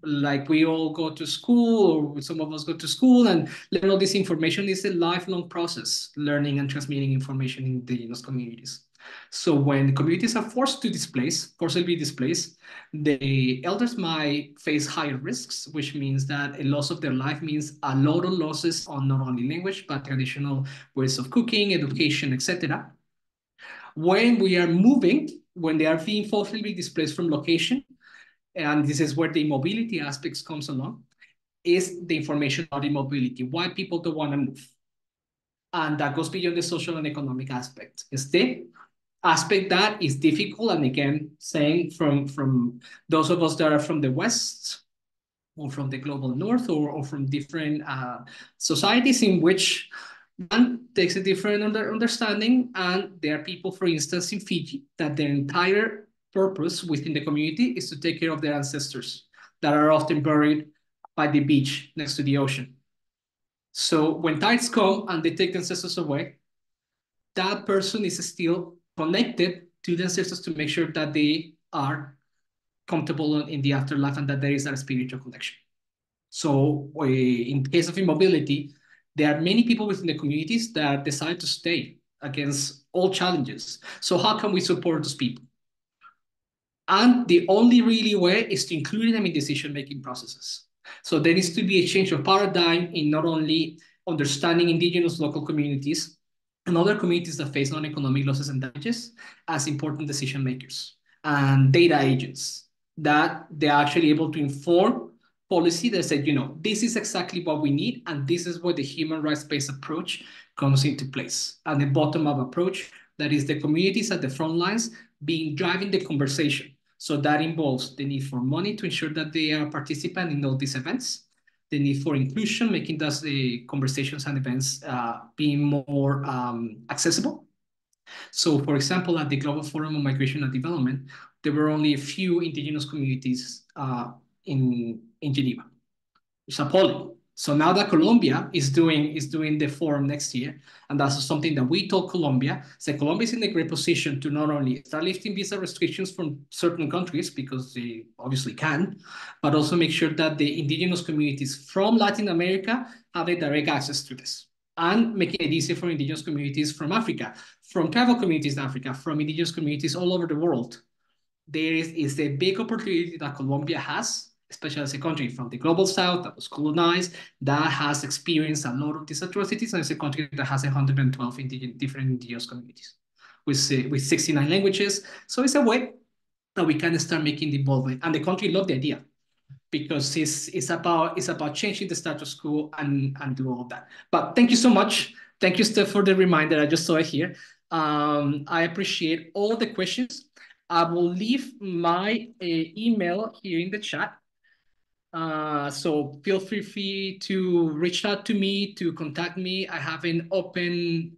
like we all go to school, or some of us go to school and learn all this information. It's a lifelong process, learning and transmitting information in indigenous communities. So when communities are forcibly displaced, the elders might face higher risks, which means that a loss of their life means a lot of losses on not only language, but traditional ways of cooking, education, etc. When we are moving, when they are being forcibly displaced from location, and this is where the immobility aspects comes along, is the information about immobility, why people don't want to move. And that goes beyond the social and economic aspect. It's the aspect that is difficult, and again, saying from those of us that are from the West, or from the global North, or from different societies in which one takes a different understanding. And there are people, for instance, in Fiji, that their entire purpose within the community is to take care of their ancestors that are often buried by the beach next to the ocean. So when tides come and they take the ancestors away, that person is still connected to the ancestors to make sure that they are comfortable in the afterlife and that there is that spiritual connection. So in case of immobility, there are many people within the communities that decide to stay against all challenges. So how can we support those people? And the only really way is to include them in decision-making processes. So there needs to be a change of paradigm in not only understanding indigenous local communities and other communities that face non-economic losses and damages as important decision makers and data agents, that they're actually able to inform policy that said, this is exactly what we need, and this is where the human rights-based approach comes into place. And the bottom-up approach, that is the communities at the front lines driving the conversation. So that involves the need for money to ensure that they are participant in all these events, the need for inclusion, making those conversations and events being more accessible. So, for example, at the Global Forum on Migration and Development, there were only a few indigenous communities in Geneva. It's appalling. So now that Colombia is doing the forum next year, and that's something that we told Colombia. So Colombia is in a great position to not only start lifting visa restrictions from certain countries, because they obviously can, but also make sure that the indigenous communities from Latin America have a direct access to this, and making it easier for indigenous communities from Africa, from tribal communities in Africa, from indigenous communities all over the world. There is a big opportunity that Colombia has, especially as a country from the global south that was colonized, that has experienced a lot of these atrocities, and it's a country that has 112 different indigenous communities with 69 languages. So it's a way that we can start making the involvement. And the country loved the idea, because it's about changing the status quo and do all of that. But thank you so much. Thank you, Steph, for the reminder. I just saw it here. I appreciate all the questions. I will leave my email here in the chat. So feel free to reach out to me, to contact me. I have an open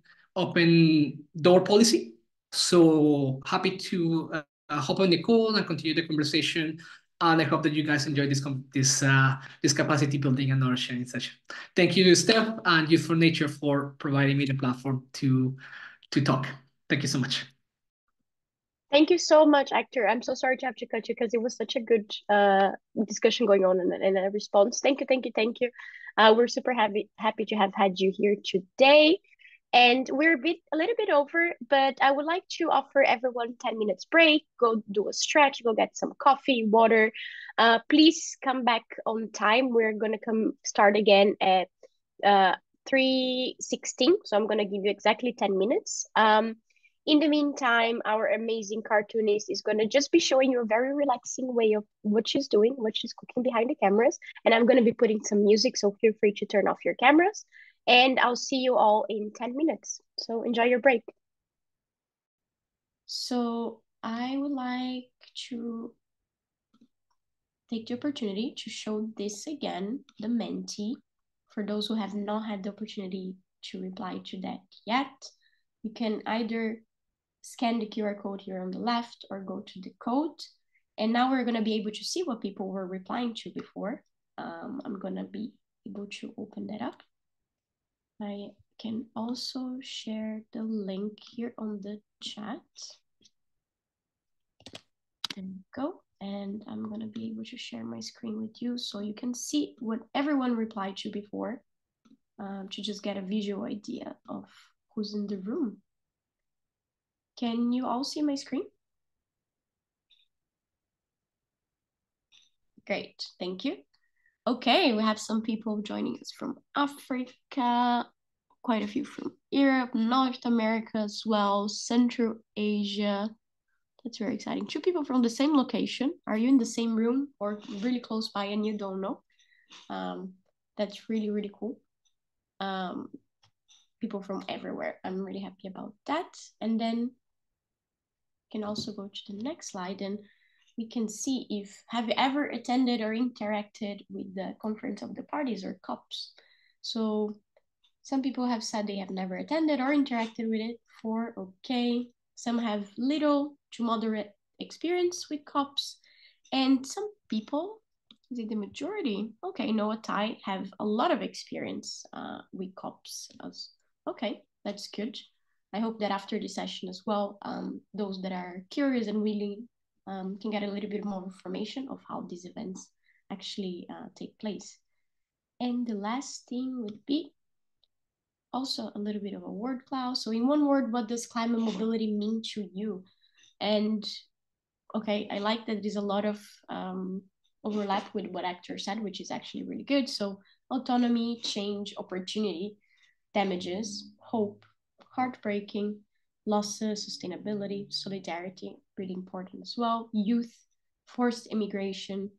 door policy. So happy to hop on the call and continue the conversation. And I hope that you guys enjoy this capacity building and knowledge sharing session. Thank you, Steph and Youth for Nature, for providing me the platform to talk. Thank you so much.
Thank you so much, Hector. I'm so sorry to have to cut you because it was such a good discussion going on and a response. Thank you, thank you, thank you. We're super happy to have had you here today. And we're a little bit over, but I would like to offer everyone 10 minutes break, go do a stretch, go get some coffee, water. Please come back on time. We're gonna come start again at 3:16. So I'm gonna give you exactly 10 minutes. In the meantime, our amazing cartoonist is gonna just be showing you a very relaxing way of what she's doing, what she's cooking behind the cameras. And I'm gonna be putting some music, so feel free to turn off your cameras. And I'll see you all in 10 minutes. So enjoy your break.
So I would like to take the opportunity to show this again, the Menti, for those who have not had the opportunity to reply to that yet. You can either scan the QR code here on the left or go to the code. And now we're gonna be able to see what people were replying to before. I'm gonna be able to open that up. I can also share the link here on the chat. There you go. And I'm gonna be able to share my screen with you so you can see what everyone replied to before, to just get a visual idea of who's in the room. Can you all see my screen? Great, thank you. Okay, we have some people joining us from Africa, quite a few from Europe, North America as well, Central Asia. That's very exciting. 2 people from the same location. Are you in the same room or really close by and you don't know? That's really, really cool. People from everywhere. I'm really happy about that. And then can also go to the next slide and we can see if, have you ever attended or interacted with the Conference of the Parties or COPs? So some people have said they have never attended or interacted with it before, okay. Some have little to moderate experience with COPs, and some people, is it the majority? Okay, Noah Tai have a lot of experience with COPs. Okay, that's good. I hope that after this session as well, those that are curious and willing can get a little bit more information of how these events actually take place. And the last thing would be also a little bit of a word cloud. So in one word, what does climate mobility mean to you? And okay, I like that there's a lot of overlap with what Hector said, which is actually really good. So autonomy, change, opportunity, damages, hope, heartbreaking, losses, sustainability, solidarity, really important as well. Youth, forced immigration,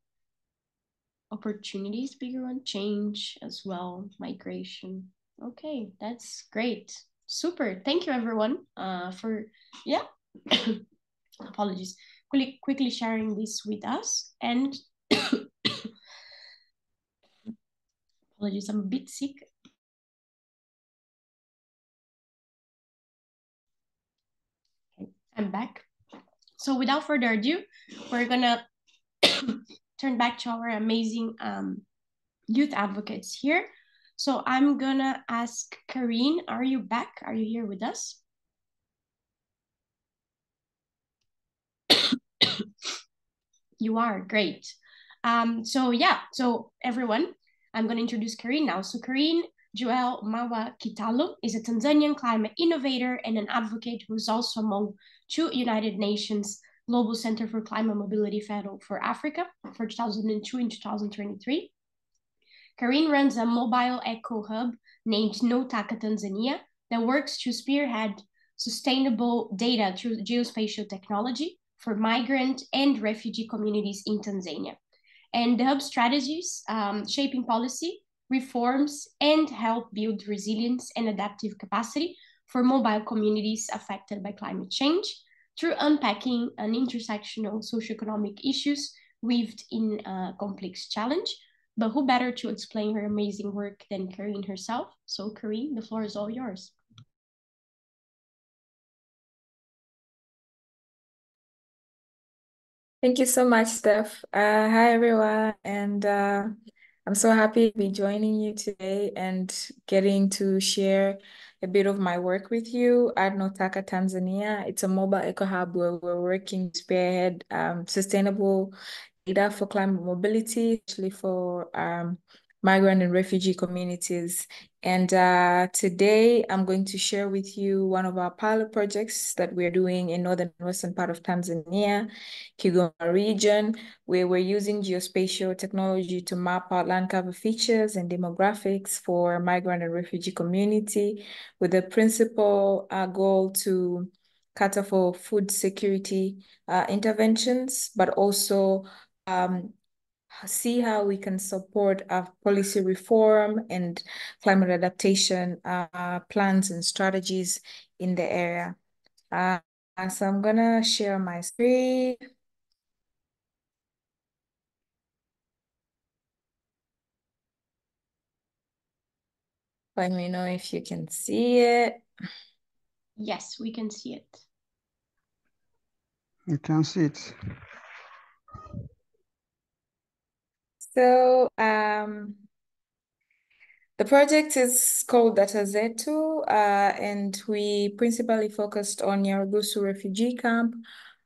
opportunities, bigger one, change as well, migration. Okay, that's great. Super. Thank you, everyone, for, yeah, apologies, quickly sharing this with us. And apologies, I'm a bit sick. Okay, I'm back. So without further ado, we're gonna turn back to our amazing youth advocates here. So I'm gonna ask Karine, are you back? Are you here with us? You are, great. So yeah, so everyone, I'm gonna introduce Karine now. So Karine Joel Mawa Kitalo is a Tanzanian climate innovator and an advocate who is also among 2 United Nations Global Center for Climate Mobility Fellow for Africa for 2002 and 2023. Karine runs a mobile eco hub named Notaka Tanzania that works to spearhead sustainable data through geospatial technology for migrant and refugee communities in Tanzania. And the hub strategies shaping policy, reforms, and help build resilience and adaptive capacity for mobile communities affected by climate change through unpacking an intersectional socioeconomic issues weaved in a complex challenge. But who better to explain her amazing work than Karine herself? So Karine, the floor is all yours.
Thank you so much, Steph. Hi, everyone. And I'm so happy to be joining you today and getting to share a bit of my work with you at Notaka, Tanzania. It's a mobile eco hub where we're working to spearhead sustainable data for climate mobility, especially for migrant and refugee communities. And today I'm going to share with you one of our pilot projects that we're doing in northern and western part of Tanzania, Kigoma region, where we're using geospatial technology to map out land cover features and demographics for migrant and refugee community, with the principal goal to cater for food security interventions, but also see how we can support policy reform and climate adaptation plans and strategies in the area. So I'm gonna share my screen. Let me know if you can see it.
Yes, we can see it.
You can see it.
So the project is called Data Zetu, and we principally focused on Nyarugusu refugee camp.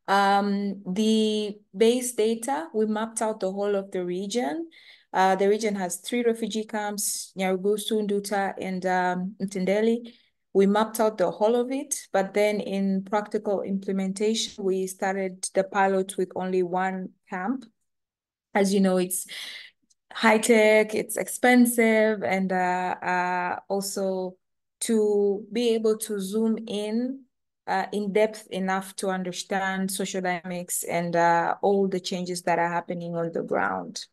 The base data, we mapped out the whole of the region. The region has 3 refugee camps, Nyarugusu, Nduta, and Mtendeli. We mapped out the whole of it, but then in practical implementation, we started the pilot with only 1 camp. As you know, it's high tech, it's expensive, and also to be able to zoom in depth enough to understand social dynamics and all the changes that are happening on the ground.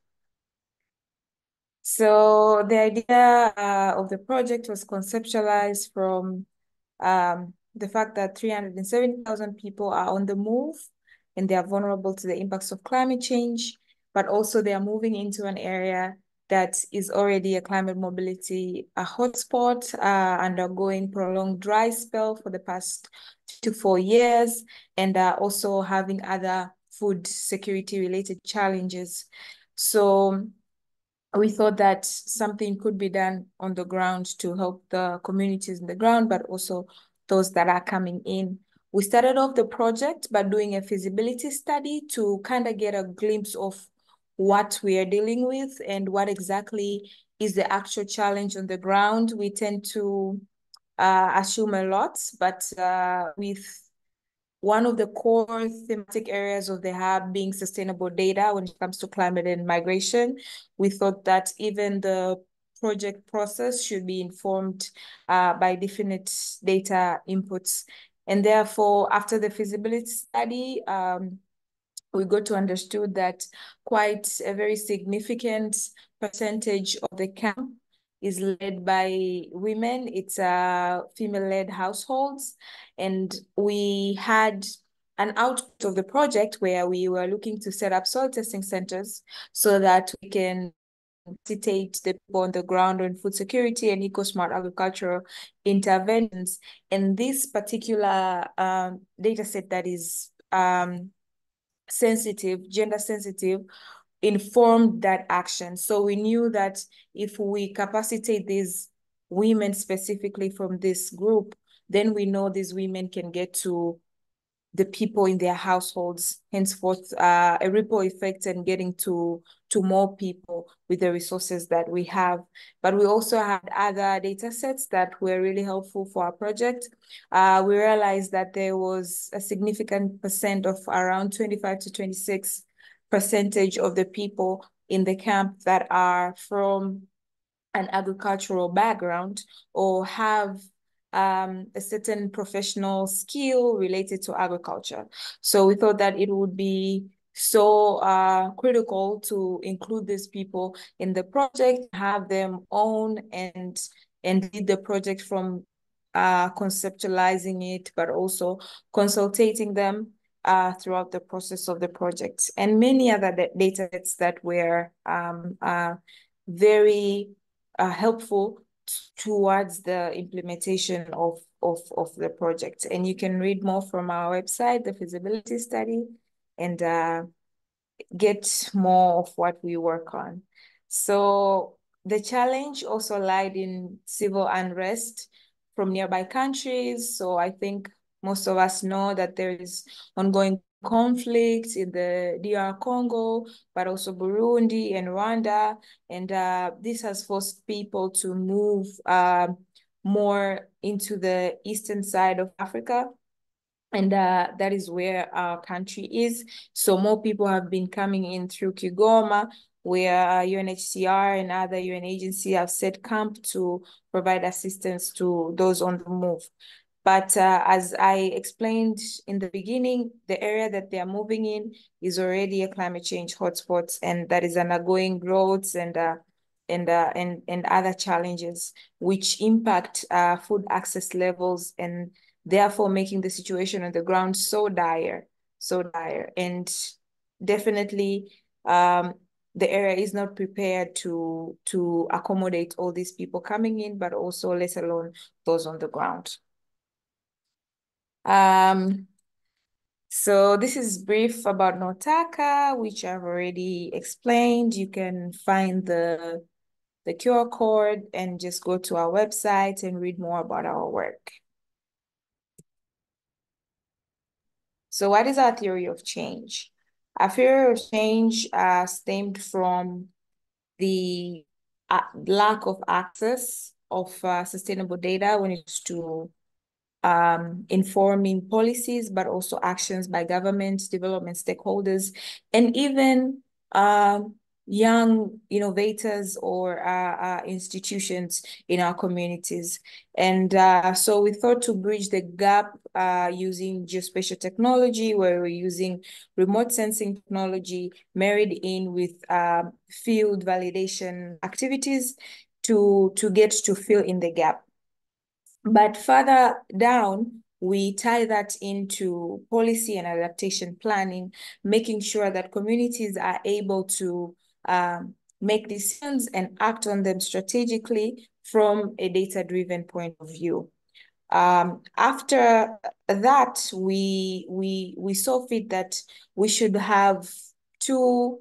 So the idea of the project was conceptualized from the fact that 370,000 people are on the move and they are vulnerable to the impacts of climate change, but also they are moving into an area that is already a climate mobility hotspot, undergoing prolonged dry spell for the past 3 to 4 years, and also having other food security related challenges. So we thought that something could be done on the ground to help the communities in the ground, but also those that are coming in. We started off the project by doing a feasibility study to kind of get a glimpse of what we are dealing with and what exactly is the actual challenge on the ground. We tend to assume a lot, but with one of the core thematic areas of the hub being sustainable data when it comes to climate and migration, we thought that even the project process should be informed by definite data inputs. And therefore, after the feasibility study, we got to understood that quite a very significant percentage of the camp is led by women. It's female-led households. And we had an output of the project where we were looking to set up soil testing centers so that we can facilitate the people on the ground on food security and eco-smart agricultural interventions. And this particular data set that is sensitive, gender sensitive, informed that action. So we knew that if we capacitate these women specifically from this group, then we know these women can get to the people in their households, henceforth a ripple effect and getting to more people with the resources that we have. But we also had other data sets that were really helpful for our project. We realized that there was a significant percent of around 25 to 26% of the people in the camp that are from an agricultural background or have a certain professional skill related to agriculture. So we thought that it would be so critical to include these people in the project, have them own and lead the project from conceptualizing it, but also consultating them throughout the process of the project, and many other data sets that were very helpful towards the implementation of the project. And you can read more from our website, the feasibility study, and get more of what we work on. So the challenge also lied in civil unrest from nearby countries. So I think most of us know that there is ongoing conflict in the DR Congo, but also Burundi and Rwanda. And this has forced people to move more into the eastern side of Africa. And that is where our country is. So more people have been coming in through Kigoma, where UNHCR and other UN agencies have set camp to provide assistance to those on the move. But as I explained in the beginning, the area that they are moving in is already a climate change hotspot, and that is undergoing growth and other challenges which impact food access levels, and therefore making the situation on the ground so dire. And definitely the area is not prepared to accommodate all these people coming in, but also let alone those on the ground. So this is brief about Notaka, which I've already explained. You can find the QR code and just go to our website and read more about our work. So what is our theory of change? Our theory of change stemmed from the lack of access of sustainable data when it comes to informing policies, but also actions by governments, development stakeholders, and even young innovators or institutions in our communities. And so we thought to bridge the gap using geospatial technology, where we're using remote sensing technology married in with field validation activities to get to fill in the gap. But further down, we tie that into policy and adaptation planning, making sure that communities are able to make decisions and act on them strategically from a data-driven point of view. After that, we saw fit that we should have two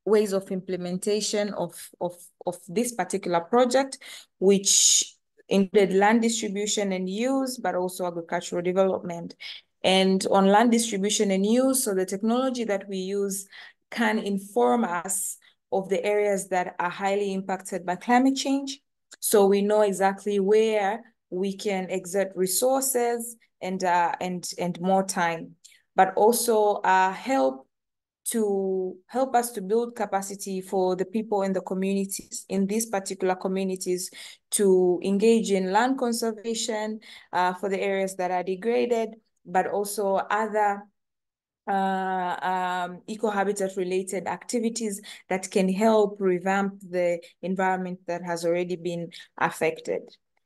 ways of implementation of this particular project, which included land distribution and use, but also agricultural development. And on land distribution and use, so the technology that we use can inform us of the areas that are highly impacted by climate change. So we know exactly where we can exert resources and more time, but also help us to build capacity for the people in the communities, in these particular communities, to engage in land conservation for the areas that are degraded, but also other eco-habitat related activities that can help revamp the environment that has already been affected.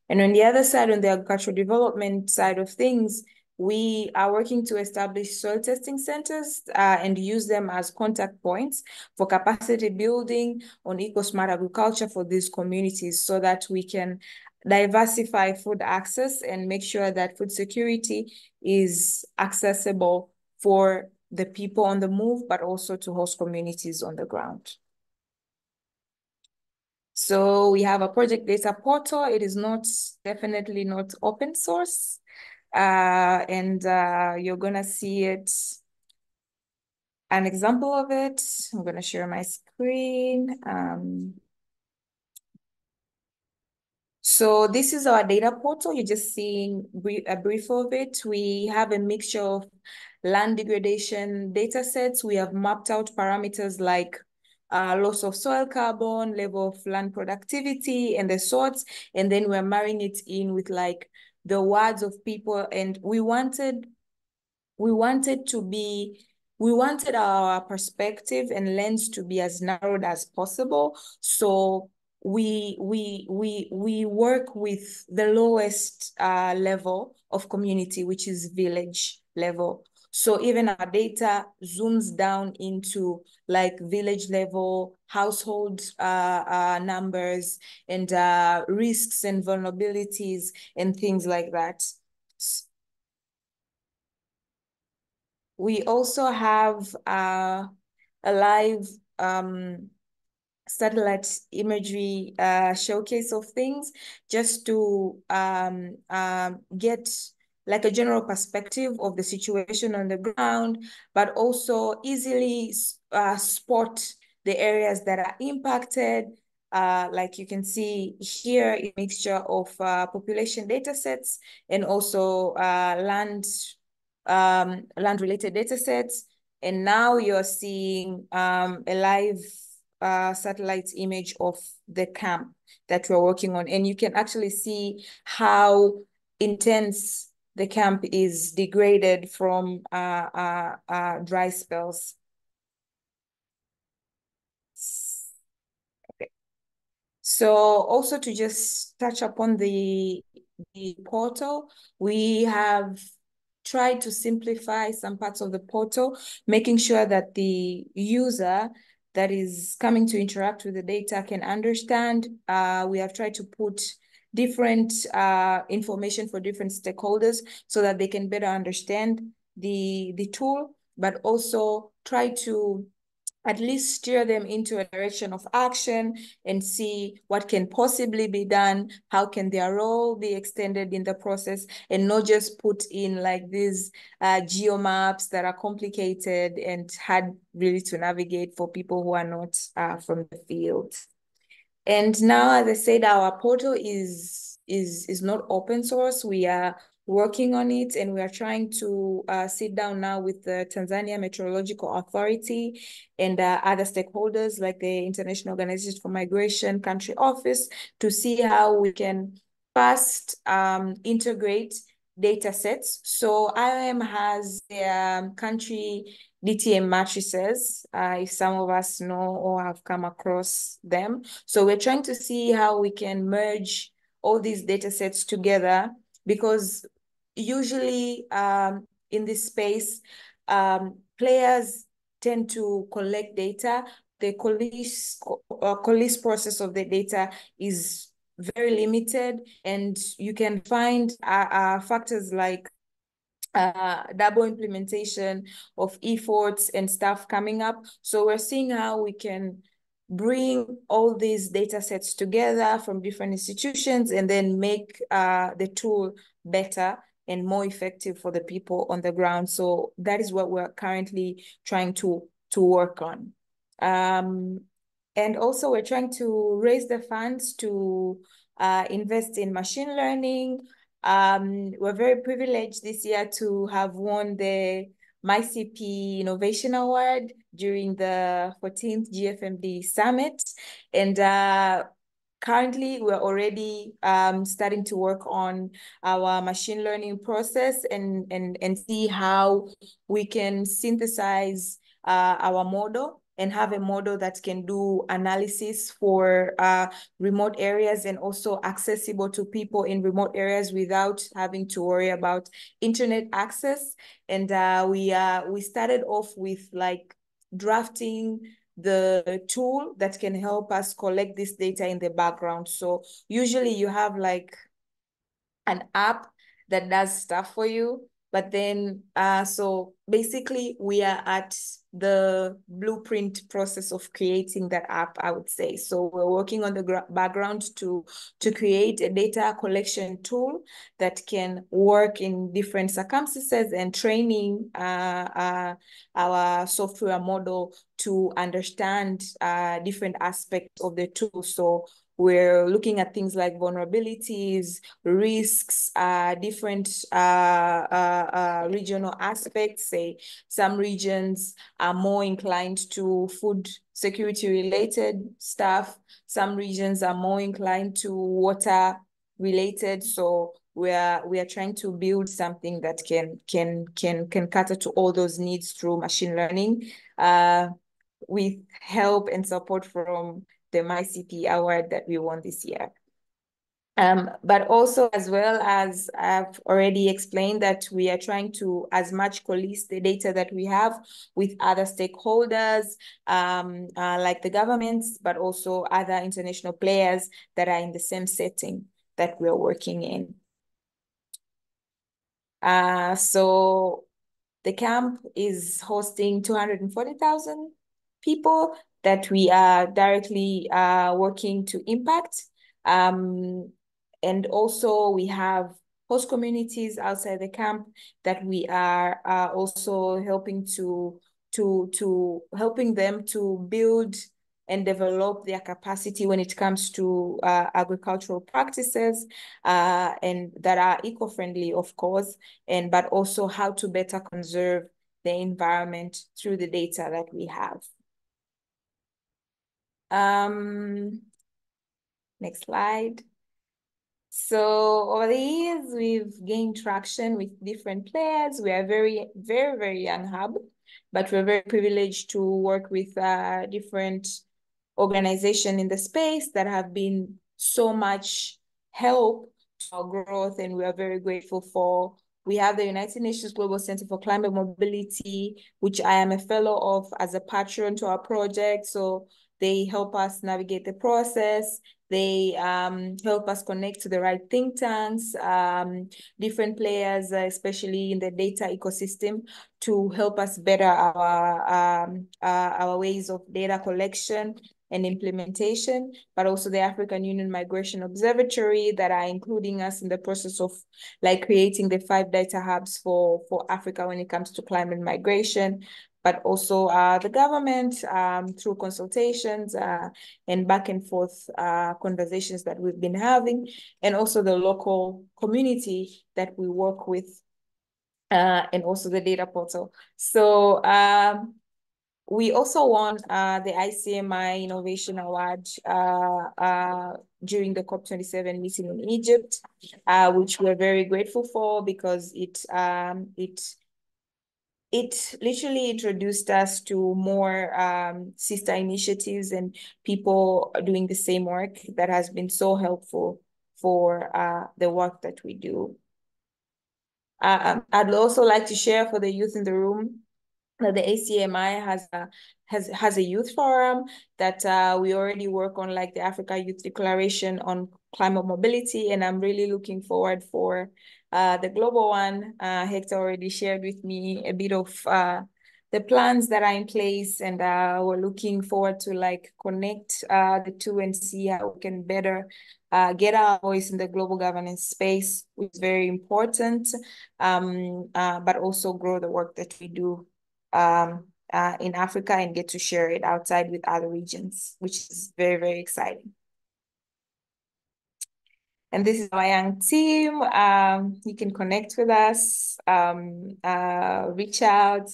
And on the other side, on the agricultural development side of things, we are working to establish soil testing centers and use them as contact points for capacity building on eco-smart agriculture for these communities, so that we can diversify food access and make sure that food security is accessible for the people on the move, but also to host communities on the ground. So we have a project data portal. It is definitely not open source. And you're gonna see it, an example of it. I'm gonna share my screen. So this is our data portal. You're just seeing a brief of it. We have a mixture of land degradation data sets. We have mapped out parameters like loss of soil carbon, level of land productivity, and the sorts. And then we're marrying it in with like the words of people. And we wanted our perspective and lens to be as narrowed as possible. So we work with the lowest level of community, which is village level. So even our data zooms down into like village level, household numbers, and risks and vulnerabilities and things like that. We also have a live satellite imagery showcase of things, just to get like a general perspective of the situation on the ground, but also easily spot the areas that are impacted. Like you can see here, a mixture of population data sets and also land-related data sets. And now you're seeing a live satellite image of the camp that we're working on. And you can actually see how intense the camp is degraded from dry spells. Okay. So also to just touch upon the portal, we have tried to simplify some parts of the portal, making sure that the user that is coming to interact with the data can understand. We have tried to put different information for different stakeholders so that they can better understand the tool, but also try to at least steer them into a direction of action and see what can possibly be done, how can their role be extended in the process, and not just put in like these geomaps that are complicated and hard really to navigate for people who are not from the field. And now, as I said, our portal is not open source. We are working on it, and we are trying to sit down now with the Tanzania Meteorological Authority and other stakeholders like the International Organization for Migration Country Office to see how we can first integrate data sets. So IOM has their country DTM matrices, if some of us know or have come across them. So we're trying to see how we can merge all these data sets together, because usually in this space, players tend to collect data. The coalesce process of the data is very limited, and you can find factors like double implementation of efforts and stuff coming up. So we're seeing how we can bring all these data sets together from different institutions and then make the tool better and more effective for the people on the ground. So that is what we're currently trying to work on. And also we're trying to raise the funds to invest in machine learning. We're very privileged this year to have won the MyCP Innovation Award during the 14th GFMD Summit. And currently, we're already starting to work on our machine learning process and see how we can synthesize our model and have a model that can do analysis for remote areas and also accessible to people in remote areas without having to worry about internet access. And we started off with like drafting the tool that can help us collect this data in the background. So usually you have like an app that does stuff for you. But then, so basically we are at the blueprint process of creating that app, I would say. So we're working on the background to create a data collection tool that can work in different circumstances and training our software model to understand different aspects of the tool. So we're looking at things like vulnerabilities, risks, different regional aspects. Say some regions are more inclined to food security related stuff. Some regions are more inclined to water related. So we are trying to build something that can cater to all those needs through machine learning, with help and support from the MyCP award that we won this year. But also, as well as I've already explained, that we are trying to as much coalesce the data that we have with other stakeholders, like the governments, but also other international players that are in the same setting that we're working in. So The camp is hosting 240,000 people that we are directly working to impact. And also we have host communities outside the camp that we are also helping helping them to build and develop their capacity when it comes to agricultural practices and that are eco-friendly, of course, but also how to better conserve the environment through the data that we have. Next slide. So over the years, we've gained traction with different players. We are very, very, very young hub, but we're very privileged to work with different organizations in the space that have been so much help to our growth, and we are very grateful for. We have the United Nations Global Center for Climate Mobility, which I am a fellow of as a patron to our project. So they help us navigate the process. They help us connect to the right think tanks, different players, especially in the data ecosystem, to help us better our ways of data collection and implementation, but also the African Union Migration Observatory that are including us in the process of like creating the 5 data hubs for Africa when it comes to climate migration, but also the government through consultations and back and forth conversations that we've been having, and also the local community that we work with, and also the data portal. So we also won the ICMI Innovation Award during the COP27 meeting in Egypt, which we're very grateful for because it literally introduced us to more sister initiatives and people doing the same work that has been so helpful for the work that we do. I'd also like to share for the youth in the room that the ACMI has a youth forum that we already work on, like the Africa Youth Declaration on climate mobility, and I'm really looking forward for the global one. Hector already shared with me a bit of the plans that are in place, and we're looking forward to like connect the two and see how we can better get our voice in the global governance space, which is very important, but also grow the work that we do in Africa and get to share it outside with other regions, which is very, very exciting. And this is our young team. You can connect with us, reach out.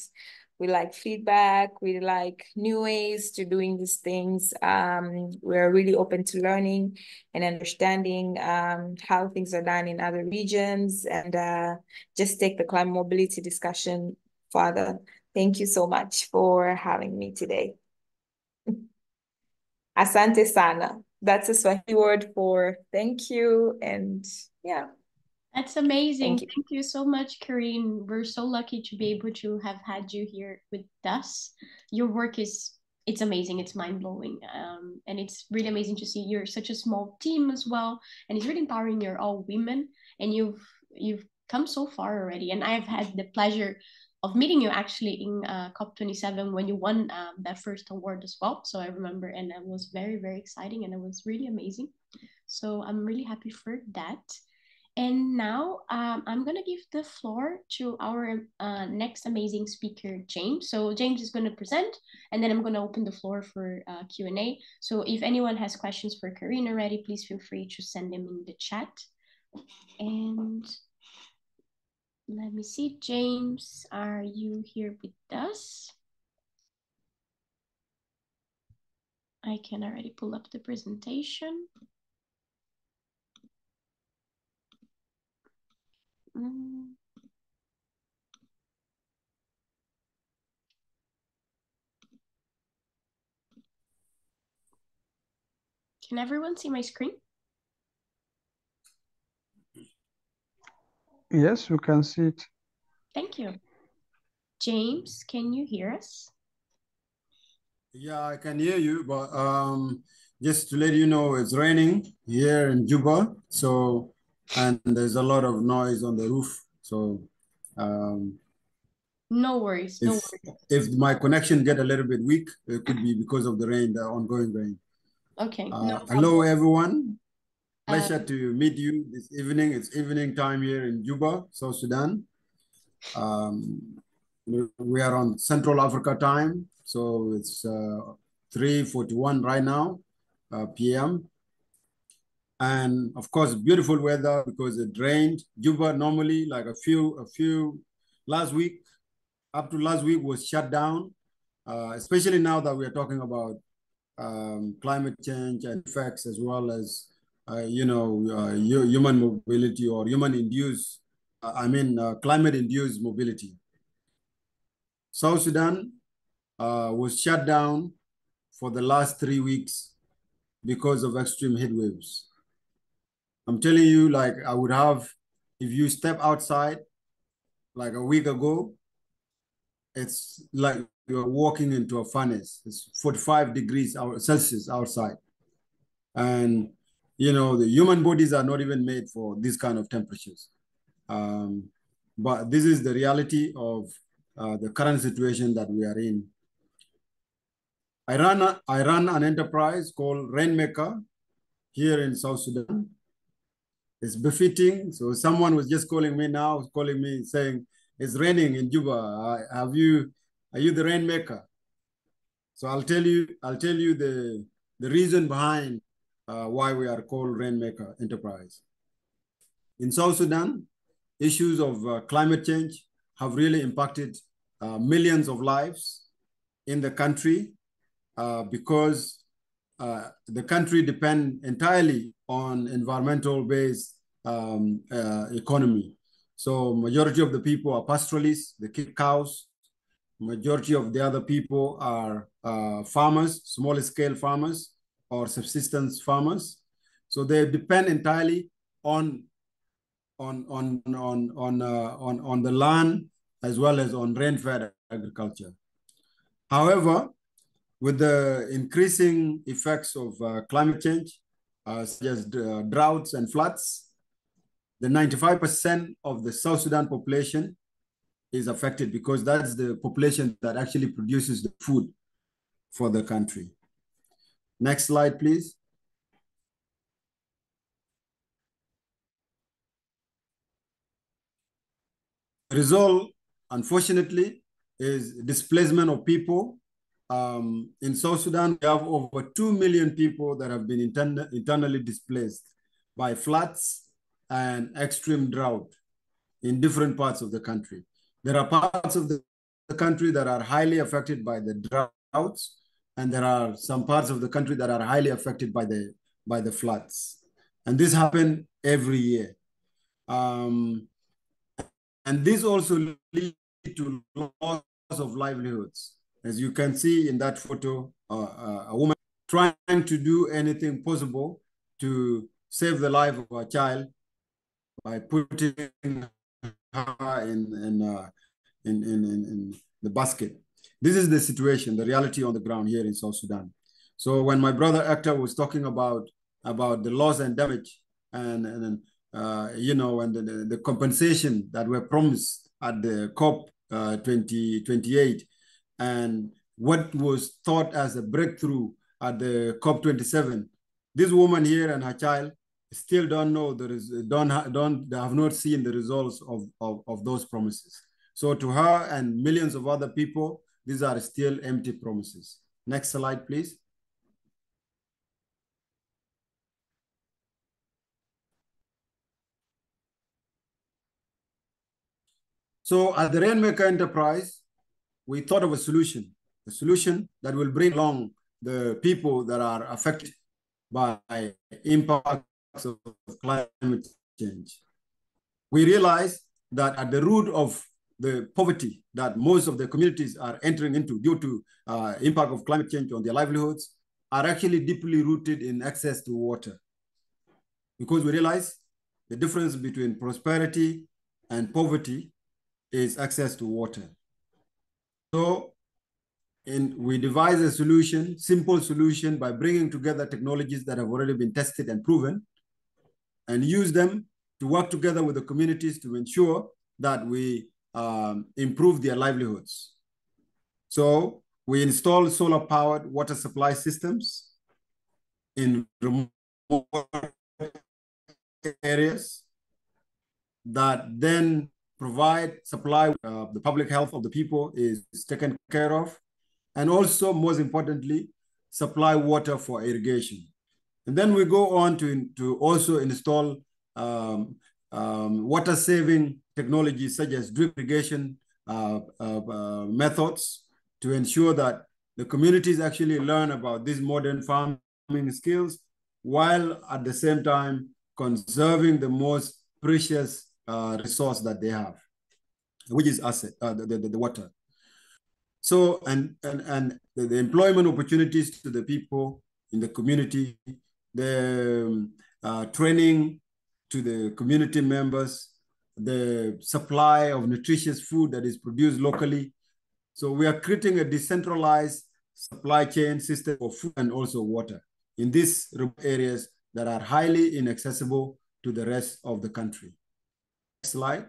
We like feedback. We like new ways to doing these things. We're really open to learning and understanding how things are done in other regions, and just take the climate mobility discussion further. Thank you so much for having me today. Asante sana. That's a Swahili word for thank you. And yeah.
That's amazing. Thank you so much, Karine. We're so lucky to be able to have had you here with us. Your work it's amazing. It's mind-blowing. And it's really amazing to see you're such a small team as well. And it's really empowering. You're all women and you've come so far already. And I've had the pleasure of meeting you actually in COP27 when you won that first award as well. So I remember, and it was very, very exciting and it was really amazing. So I'm really happy for that. And now I'm going to give the floor to our next amazing speaker, James. So James is going to present, and then I'm going to open the floor for Q&A. So if anyone has questions for Karine already, please feel free to send them in the chat. And let me see, James, are you here with us? I can already pull up the presentation. Can everyone see my screen?
Yes, we can see it.
Thank you. James, can you hear us?
Yeah, I can hear you, but just to let you know, it's raining here in Juba, and there's a lot of noise on the roof. So
No worries, no worries.
If my connection get a little bit weak, it could be because of the rain, the ongoing rain.
Okay, no
hello,
problem.
everyone. Pleasure to meet you this evening. It's evening time here in Juba, South Sudan. We are on Central Africa time, so it's 3:41 right now, p.m. And of course, beautiful weather because it rained. Juba normally, like last week, up to last week was shut down, especially now that we are talking about climate change and effects, as well as human mobility or human-induced, climate-induced mobility. South Sudan was shut down for the last 3 weeks because of extreme heat waves. I'm telling you, like I would have, if you step outside like a week ago, it's like you're walking into a furnace. It's 45 degrees Celsius outside. And, you know, the human bodies are not even made for this kind of temperatures. But this is the reality of the current situation that we are in. I run an enterprise called Rainmaker here in South Sudan. It's befitting. So someone was just calling me now, saying, it's raining in Juba. Are you the Rainmaker? So I'll tell you the reason behind why we are called Rainmaker Enterprise. In South Sudan, issues of climate change have really impacted millions of lives in the country because the country depends entirely on environmental-based economy. So majority of the people are pastoralists, they keep cows. Majority of the other people are farmers, small-scale farmers or subsistence farmers. So they depend entirely on the land as well as on rain-fed agriculture. However, with the increasing effects of climate change, such as droughts and floods, the 95% of the South Sudan population is affected because that's the population that actually produces the food for the country. Next slide, please. The result, unfortunately, is displacement of people. In South Sudan, we have over 2 million people that have been internally displaced by floods and extreme drought in different parts of the country. There are parts of the country that are highly affected by the droughts, and there are some parts of the country that are highly affected by the floods. And this happens every year. And this also leads to loss of livelihoods. As you can see in that photo, a woman trying to do anything possible to save the life of her child by putting her in the basket. This is the situation, the reality on the ground here in South Sudan. So when my brother Hector was talking about the loss and damage and the compensation that were promised at the COP 2028 and what was thought as a breakthrough at the COP 27, this woman here and her child still don't know they have not seen the results of those promises. So to her and millions of other people, these are still empty promises. Next slide, please. So at the Rainmaker Enterprise, we thought of a solution that will bring along the people that are affected by impacts of climate change. We realized that at the root of the poverty that most of the communities are entering into due to impact of climate change on their livelihoods are actually deeply rooted in access to water. Because we realize the difference between prosperity and poverty is access to water. So we devised a solution, simple solution, by bringing together technologies that have already been tested and proven and use them to work together with the communities to ensure that we improve their livelihoods. So we install solar-powered water supply systems in remote areas that then provide supply. The public health of the people is taken care of. And also, most importantly, supply water for irrigation. And then we go on to also install water-saving technologies such as drip irrigation methods to ensure that the communities actually learn about these modern farming skills while at the same time conserving the most precious resource that they have, which is the water. So, and the employment opportunities to the people in the community, the training to the community members, the supply of nutritious food that is produced locally. So we are creating a decentralized supply chain system for food and also water in these remote areas that are highly inaccessible to the rest of the country. Next slide.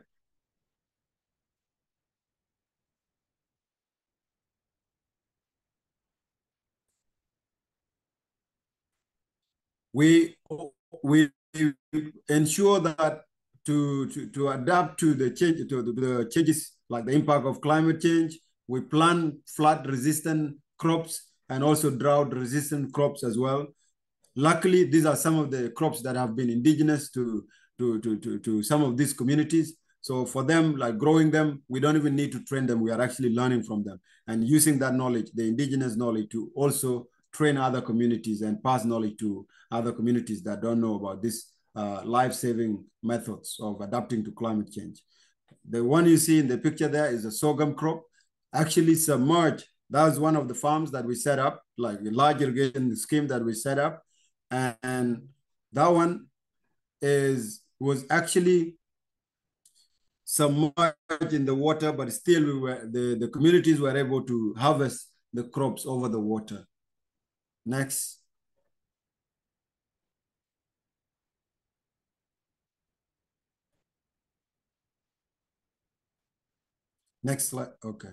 We ensure that to adapt to the change to the changes like the impact of climate change, we plant flood-resistant crops and also drought-resistant crops as well. Luckily, these are some of the crops that have been indigenous to some of these communities. So for them, like growing them, we don't even need to train them. We are actually learning from them and using that knowledge, the indigenous knowledge, to also train other communities and pass knowledge to other communities that don't know about these life-saving methods of adapting to climate change. The one you see in the picture there is a sorghum crop, actually submerged. That was one of the farms that we set up, like a large irrigation scheme that we set up. And that one was actually submerged in the water, but still the communities were able to harvest the crops over the water. Next. Next slide. Okay.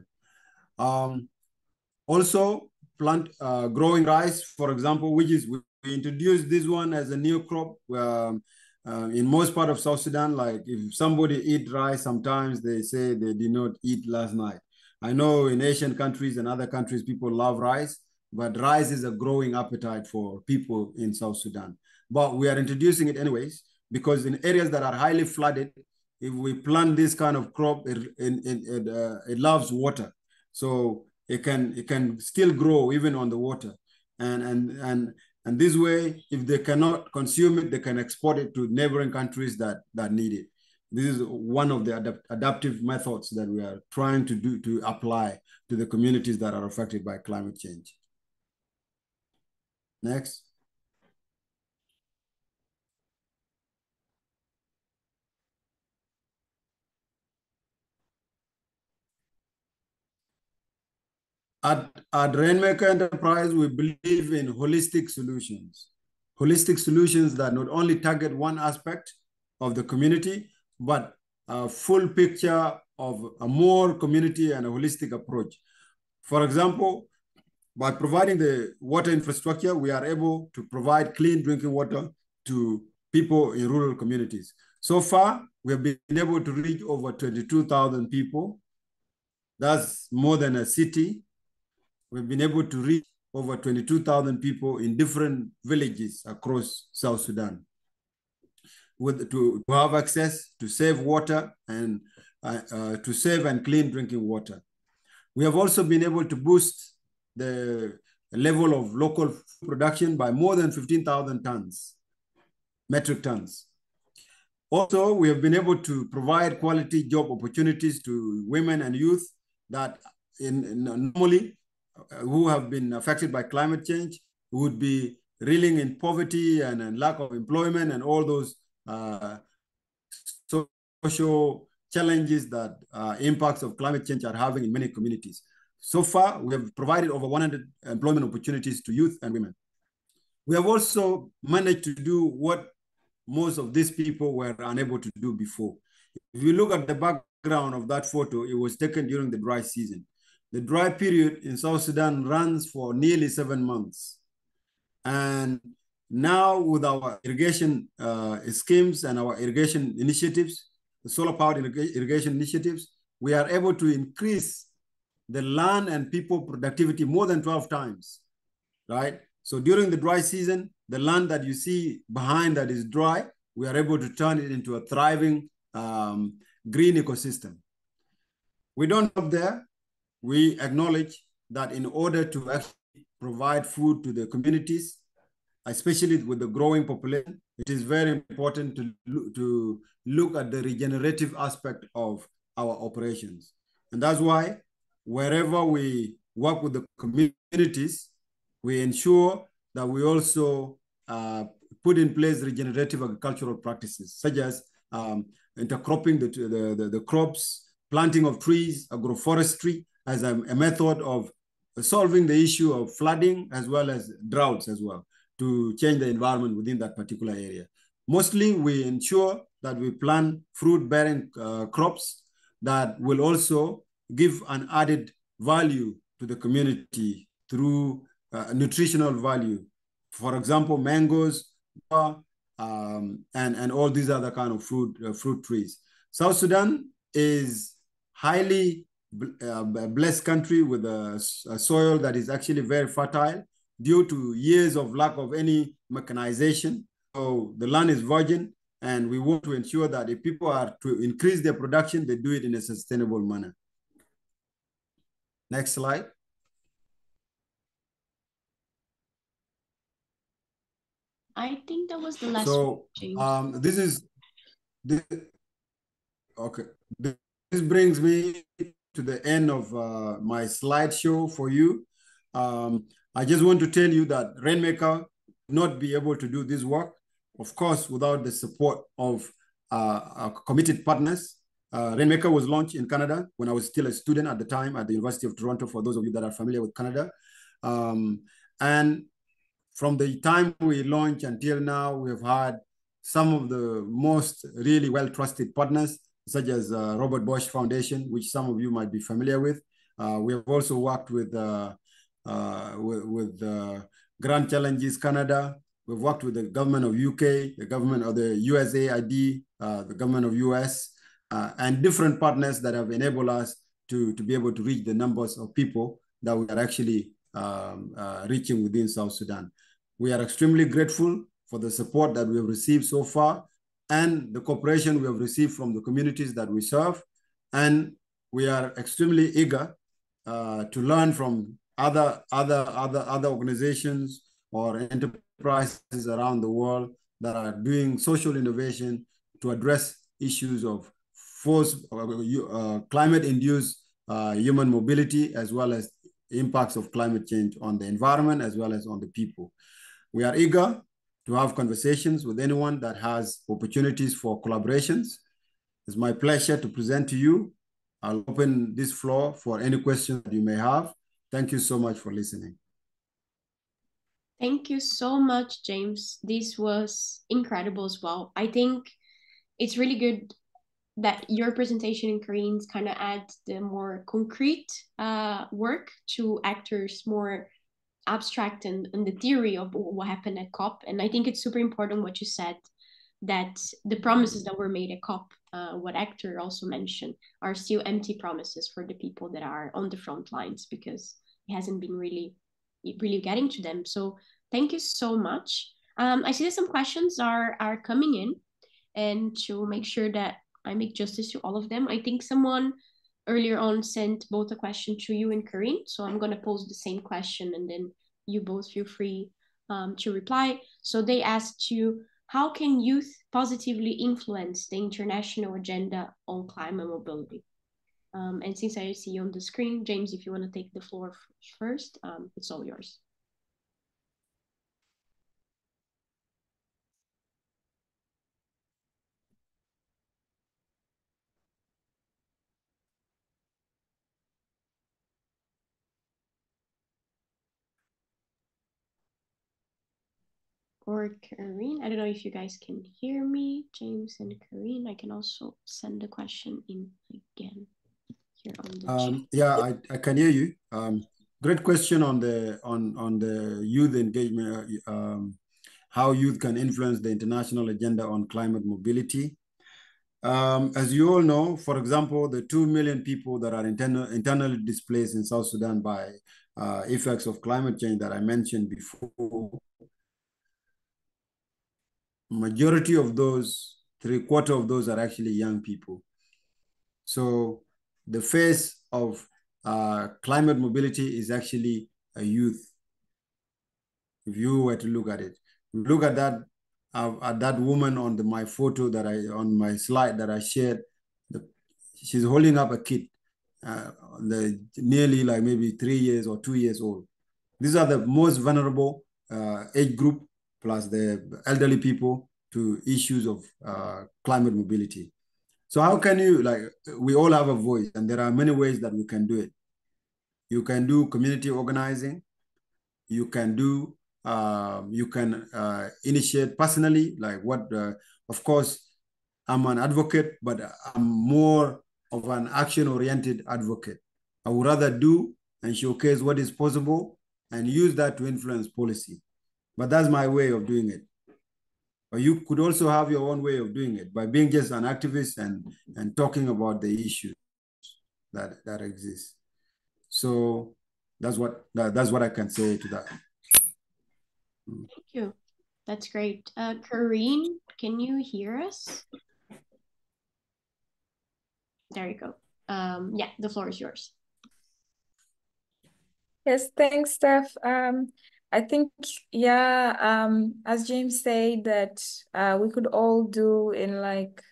Also, plant growing rice, for example, which is we introduced this one as a new crop. In most part of South Sudan, like if somebody eat rice, sometimes they say they did not eat last night. I know in Asian countries and other countries, people love rice, but rice is a growing appetite for people in South Sudan. But we are introducing it anyways, because in areas that are highly flooded, if we plant this kind of crop, it loves water. So it can still grow even on the water. And this way, if they cannot consume it, they can export it to neighboring countries that need it. This is one of the adaptive methods that we are trying to apply to the communities that are affected by climate change. Next. At Rainmaker Enterprise, we believe in holistic solutions. Holistic solutions that not only target one aspect of the community, but a full picture of a more community and a holistic approach. For example, by providing the water infrastructure, we are able to provide clean drinking water to people in rural communities. So far, we have been able to reach over 22,000 people. That's more than a city. We've been able to reach over 22,000 people in different villages across South Sudan to have access to safe water and to safe and clean drinking water. We have also been able to boost the level of local production by more than 15,000 tons, metric tons. Also, we have been able to provide quality job opportunities to women and youth that normally who have been affected by climate change, who would be reeling in poverty and lack of employment and all those social challenges that impacts of climate change are having in many communities. So far, we have provided over 100 employment opportunities to youth and women. We have also managed to do what most of these people were unable to do before. If you look at the background background of that photo, it was taken during the dry season. The dry period in South Sudan runs for nearly 7 months. And now with our irrigation schemes and our irrigation initiatives, the solar-powered irrigation initiatives, we are able to increase the land and people productivity more than 12 times, right? So during the dry season, the land that you see behind that is dry, we are able to turn it into a thriving green ecosystem. We don't stop there. We acknowledge that in order to actually provide food to the communities, especially with the growing population, it is very important to look at the regenerative aspect of our operations. And that's why wherever we work with the communities, we ensure that we also put in place regenerative agricultural practices, such as intercropping the crops, planting of trees, agroforestry as a method of solving the issue of flooding as well as droughts as well, to change the environment within that particular area. Mostly, we ensure that we plant fruit-bearing crops that will also give an added value to the community through nutritional value. For example, mangoes, and all these other kind of fruit trees. South Sudan is highly blessed country with a soil that is actually very fertile due to years of lack of any mechanization. So the land is virgin, and we want to ensure that if people are to increase their production, they do it in a sustainable manner. Next slide.
I think that was the last
one, James. This is okay. This brings me to the end of my slideshow for you. I just want to tell you that Rainmaker would not be able to do this work, of course, without the support of our committed partners. Rainmaker was launched in Canada when I was still a student at the time at the University of Toronto, for those of you that are familiar with Canada. And from the time we launched until now, we have had some of the most really well-trusted partners, such as Robert Bosch Foundation, which some of you might be familiar with. We have also worked with Grand Challenges Canada. We've worked with the government of UK, the government of the USAID, the government of US, and different partners that have enabled us to be able to reach the numbers of people that we are actually reaching within South Sudan. We are extremely grateful for the support that we have received so far and the cooperation we have received from the communities that we serve. And we are extremely eager to learn from other organizations or enterprises around the world that are doing social innovation to address issues of climate-induced human mobility, as well as impacts of climate change on the environment, as well as on the people. We are eager to have conversations with anyone that has opportunities for collaborations. It's my pleasure to present to you. I'll open this floor for any questions that you may have. Thank you so much for listening.
Thank you so much, James. This was incredible as well. I think it's really good that your presentation in Korean kind of adds the more concrete work to actors, more abstract and the theory of what happened at COP. And I think it's super important what you said, that the promises that were made at COP, what Hector also mentioned, are still empty promises for the people that are on the front lines, because it hasn't been really getting to them. So thank you so much. I see that some questions are coming in, and to make sure that I make justice to all of them, I think someone earlier on sent both a question to you and Kareem. So I'm going to pose the same question, and then you both feel free to reply. So they asked you, how can youth positively influence the international agenda on climate mobility? And since I see you on the screen, James, if you want to take the floor first, it's all yours. or Karine. I don't know if you guys can hear me, James and Karine. I can also send the question in again here on the chat.
Yeah, I can hear you. Great question on the youth engagement, how youth can influence the international agenda on climate mobility. As you all know, for example, the 2 million people that are internally displaced in South Sudan by effects of climate change that I mentioned before, majority of those, 3/4 of those are actually young people. So the face of climate mobility is actually a youth. If you were to look at it, look at that woman on my photo on my slide that I shared. She's holding up a kid, nearly like maybe 3 years or 2 years old. These are the most vulnerable age group, plus the elderly people, to issues of climate mobility. So how can you, like, we all have a voice, and there are many ways that we can do it. You can do community organizing. You can do, you can initiate personally, like of course, I'm an advocate, but I'm more of an action-oriented advocate. I would rather do and showcase what is possible and use that to influence policy. But that's my way of doing it. Or you could also have your own way of doing it by being just an activist and talking about the issues that exist. So that's what I can say to that.
Thank you. That's great. Karine, can you hear us? There you go. Yeah, the floor is yours.
Yes, thanks, Steph. I think, yeah, as James said, that we could all do in like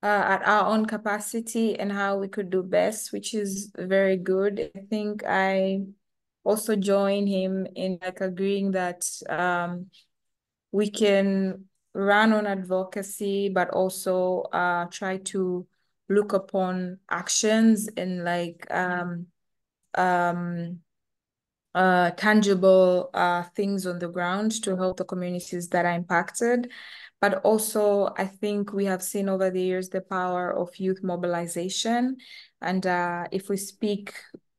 at our own capacity and how we could do best, which is very good. I think I also join him in like agreeing that we can run on advocacy, but also try to look upon actions and like tangible things on the ground to help the communities that are impacted. But also, I think we have seen over the years the power of youth mobilization. And if we speak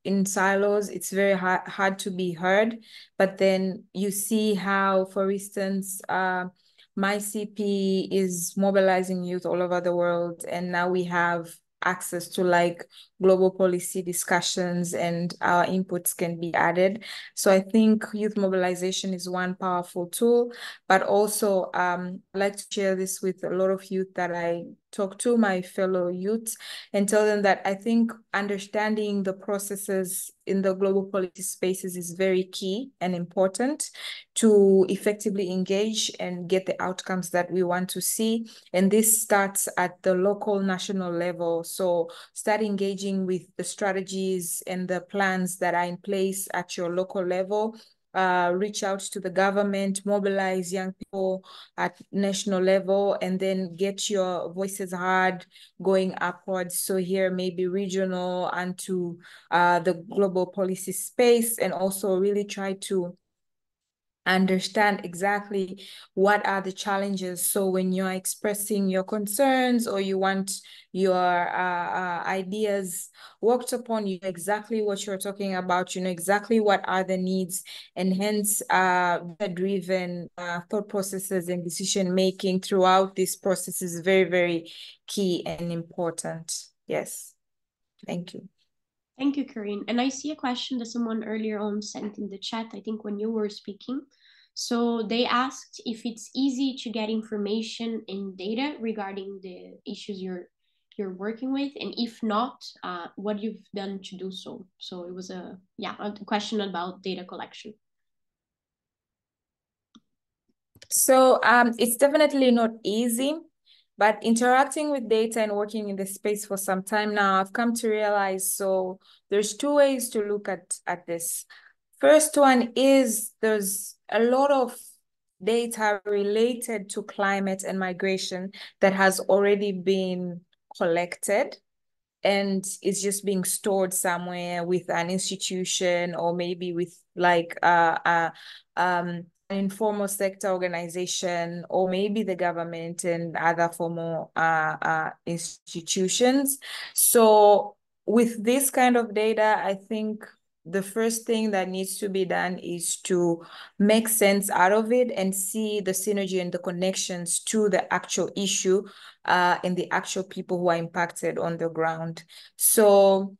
in silos, it's very hard to be heard. But then you see how, for instance, MyCP is mobilizing youth all over the world. And now we have access to like global policy discussions, and our inputs can be added. So I think youth mobilization is one powerful tool, but also I'd like to share this with a lot of youth that I talk to, my fellow youths, and tell them that I think understanding the processes in the global policy spaces is very key and important to effectively engage and get the outcomes that we want to see. And this starts at the local, national level. So start engaging with the strategies and the plans that are in place at your local level. Reach out to the government, mobilize young people at national level, and then get your voices heard going upwards. So here maybe regional and to the global policy space, and also really try to understand exactly what are the challenges. So when you're expressing your concerns or you want your ideas worked upon, you know exactly what you're talking about, you know exactly what are the needs, and hence driven thought processes and decision making throughout this process is very, very key and important. Yes, thank you.
Thank you, Karine. And I see a question that someone earlier on sent in the chat, I think when you were speaking. So they asked if it's easy to get information and data regarding the issues you're working with, and if not, what you've done to do so. So it was a question about data collection.
So it's definitely not easy, but interacting with data and working in the space for some time now, I've come to realize, so there's two ways to look at this. First one is there's a lot of data related to climate and migration that has already been collected, and it's just being stored somewhere with an institution or maybe with like an informal sector organization, or maybe the government and other formal institutions. So with this kind of data, I think the first thing that needs to be done is to make sense out of it and see the synergy and the connections to the actual issue and the actual people who are impacted on the ground. So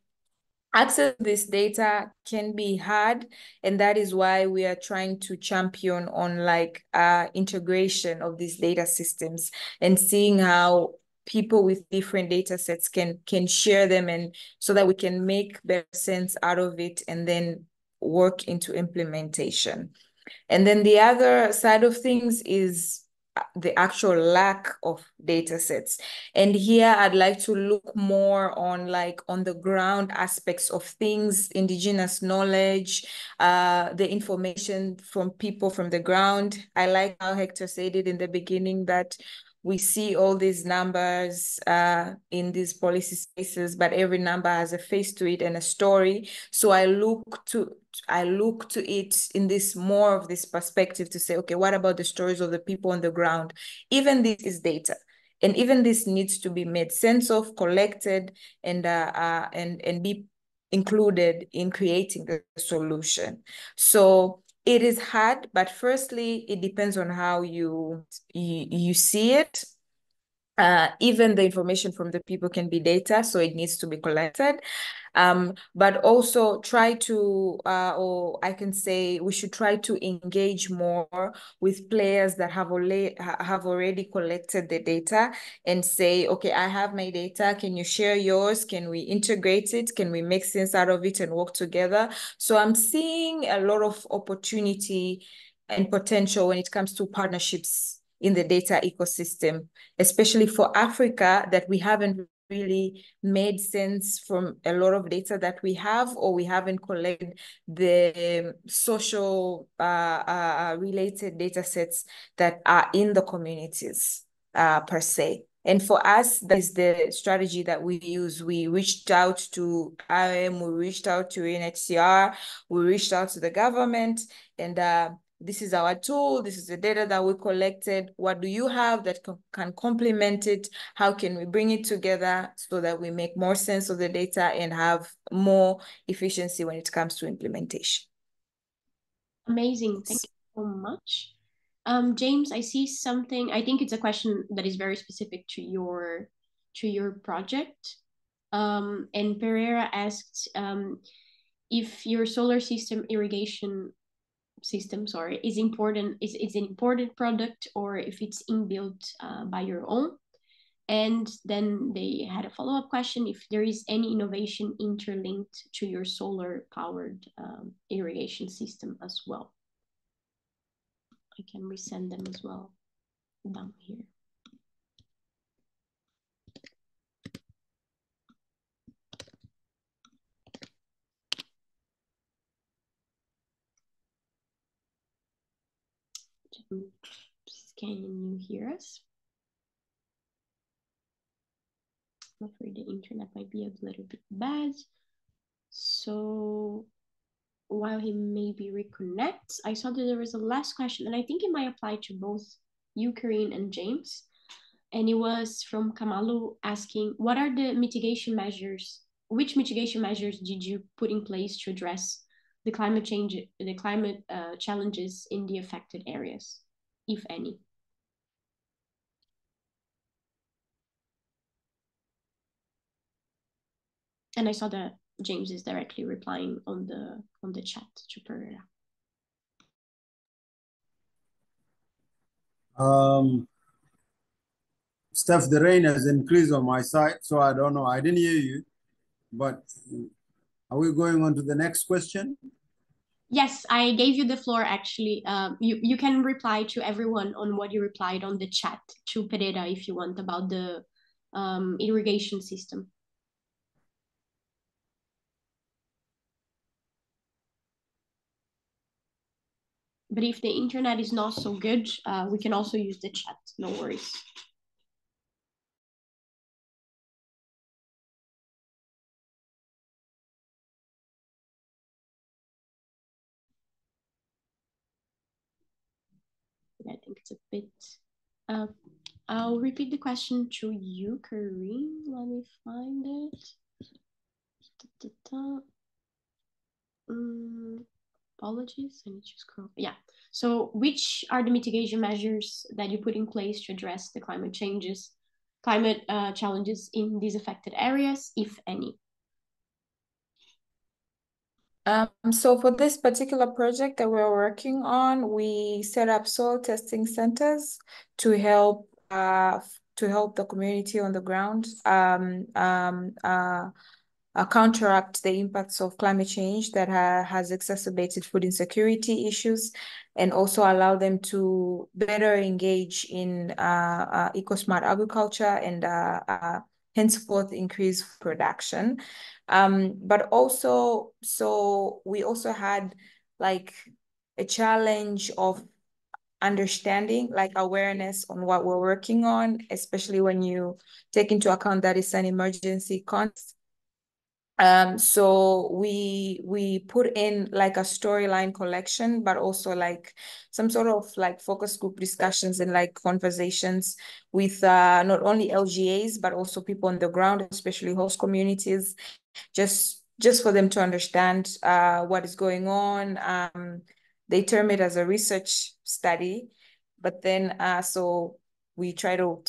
access to this data can be hard, and that is why we are trying to champion on integration of these data systems and seeing how people with different data sets can share them, and so that we can make better sense out of it and then work into implementation. And then the other side of things is the actual lack of data sets. And here I'd like to look more on on the ground aspects of things, indigenous knowledge, the information from people from the ground. I like how Hector said it in the beginning, that we see all these numbers in these policy spaces, but every number has a face to it and a story. So I look to it in this more of this perspective to say, okay, what about the stories of the people on the ground? Even this is data, and even this needs to be made sense of, collected, and be included in creating the solution. So it is hard, but firstly, it depends on how you see it. Even the information from the people can be data, so it needs to be collected. But also try to, or I can say we should try to engage more with players that have already collected the data and say, okay, I have my data, can you share yours? Can we integrate it? Can we make sense out of it and work together? So I'm seeing a lot of opportunity and potential when it comes to partnerships in the data ecosystem, especially for Africa, that we haven't really made sense from a lot of data that we have, or we haven't collected the social related data sets that are in the communities per se. And for us, that is the strategy that we use. We reached out to IOM, we reached out to UNHCR, we reached out to the government, and this is our tool. This is the data that we collected. What do you have that can complement it? How can we bring it together so that we make more sense of the data and have more efficiency when it comes to implementation?
Amazing. Thank you so much. James, I see something. I think it's a question that is very specific to your project. And Pereira asked if your solar system irrigation system, sorry, is an imported product, or if it's inbuilt by your own. And then they had a follow-up question if there is any innovation interlinked to your solar powered irrigation system as well. I can resend them as well down here. Can you hear us? I'm afraid the internet might be a little bit bad. So while he maybe reconnects, I saw that there was a last question, and I think it might apply to both you, Corinne, and James. And it was from Kamalu asking, what are the mitigation measures? Which mitigation measures did you put in place to address the climate change, the climate challenges in the affected areas, if any? And I saw that James is directly replying on the chat to Pereira.
Steph, the rain has increased on my side, so I don't know. I didn't hear you, but are we going on to the next question?
Yes, I gave you the floor, actually. You can reply to everyone on what you replied on the chat to Pereira if you want, about the irrigation system. But if the internet is not so good, we can also use the chat, no worries. think it's a bit, I'll repeat the question to you, Kareem. Let me find it. Apologies, I need to scroll. Yeah. So which are the mitigation measures that you put in place to address the climate challenges in these affected areas, if any?
So for this particular project that we're working on, we set up soil testing centers to help the community on the ground counteract the impacts of climate change that has exacerbated food insecurity issues, and also allow them to better engage in eco-smart agriculture and henceforth increase production. But also, so we also had like a challenge of understanding, like awareness on what we're working on, especially when you take into account that it's an emergency context. So we put in like a storyline collection, but also like some sort of like focus group discussions and like conversations with not only LGAs, but also people on the ground, especially host communities, just for them to understand what is going on. They term it as a research study, but then so we try to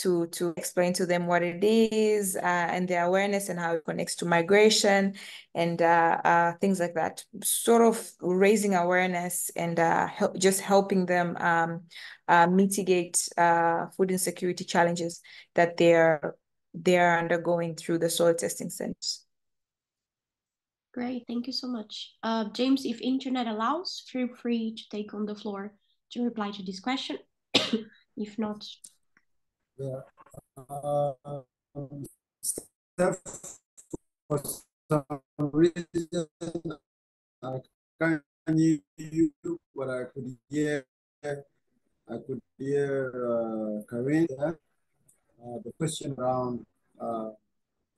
explain to them what it is and the awareness and how it connects to migration and things like that. Sort of raising awareness and just helping them mitigate food insecurity challenges that they're undergoing through the soil testing centers.
Great, thank you so much. James, if internet allows, feel free to take on the floor to reply to this question. If not,
yeah. Steph, for some reason, I can't hear you, but I could hear Karin there. The question around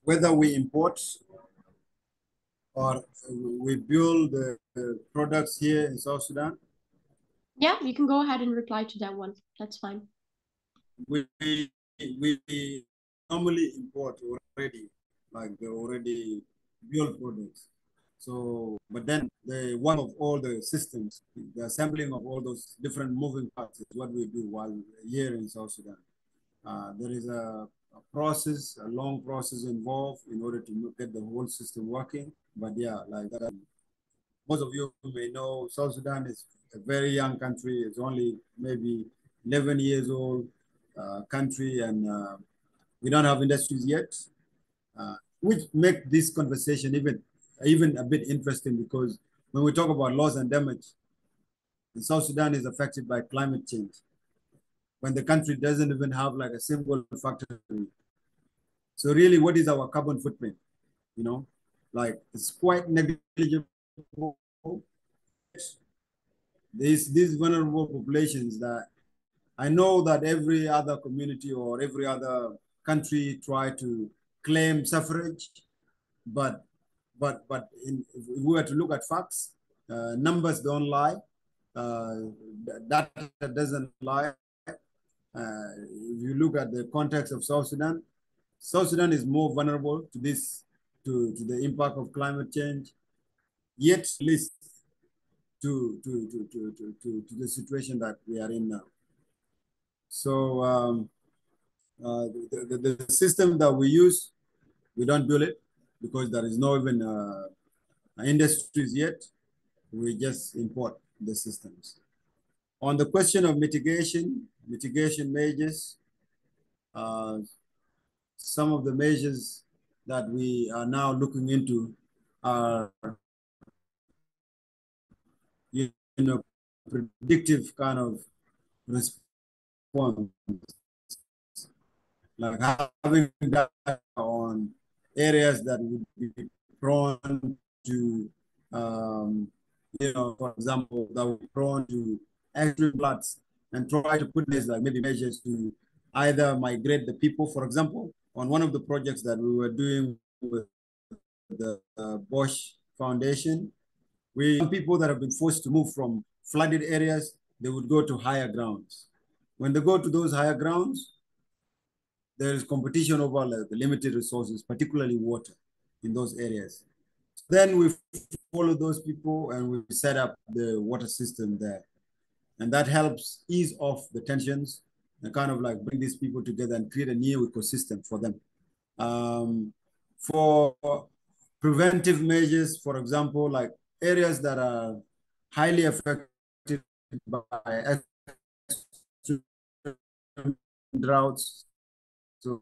whether we import or we build the products here in South Sudan.
yeah, you can go ahead and reply to that one. That's fine.
We normally import already, like the already built products. So, but then the one of all the systems, the assembling of all those different moving parts is what we do while here in South Sudan. There is a process, a long process involved in order to get the whole system working. But yeah, like that, most of you may know South Sudan is a very young country. It's only maybe 11 years old country, and we don't have industries yet, which make this conversation even a bit interesting, because when we talk about loss and damage, South Sudan is affected by climate change. When the country doesn't even have like a single factory. So really, what is our carbon footprint? You know, like it's quite negligible. These vulnerable populations that I know that every other community or every other country try to claim suffrage, but if we were to look at facts, numbers don't lie, data doesn't lie. If you look at the context of South Sudan is more vulnerable to this, to the impact of climate change, yet least to the situation that we are in now. So the system that we use, we don't build it because there is no even industries yet. We just import the systems. On the question of mitigation measures, some of the measures that we are now looking into are, you know, predictive kind of response, like having data on areas that would be prone to, for example, that would be prone to extreme floods, and try to put this like maybe measures to either migrate the people. For example, on one of the projects that we were doing with the Bosch Foundation, some people that have been forced to move from flooded areas, they would go to higher grounds. When they go to those higher grounds, there is competition over the limited resources, particularly water in those areas. Then we follow those people and we set up the water system there. And that helps ease off the tensions and kind of like bring these people together and create a new ecosystem for them. For preventive measures, for example, like areas that are highly affected by droughts, so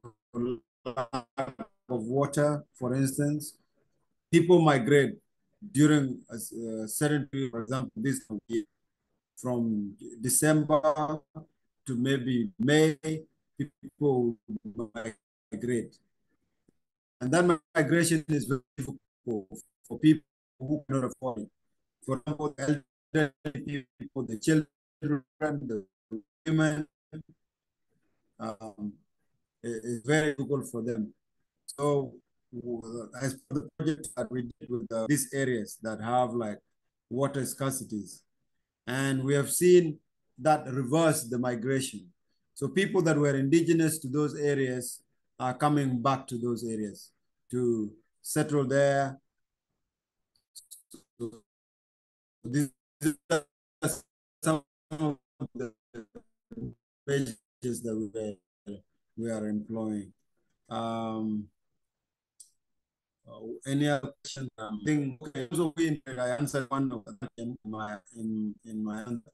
lack of water, for instance, people migrate during a certain period, for example, this year, from December to maybe May, people migrate. And that migration is very difficult for people who cannot afford it. For example, the elderly people, the children, the women, it's very difficult for them. So as for the project that we did with these areas that have like water scarcities, and we have seen that reverse the migration. So people that were indigenous to those areas are coming back to those areas to settle there. So these are some of the measures that we are employing. Any other questions? I think okay, also I answered one of them in my answer.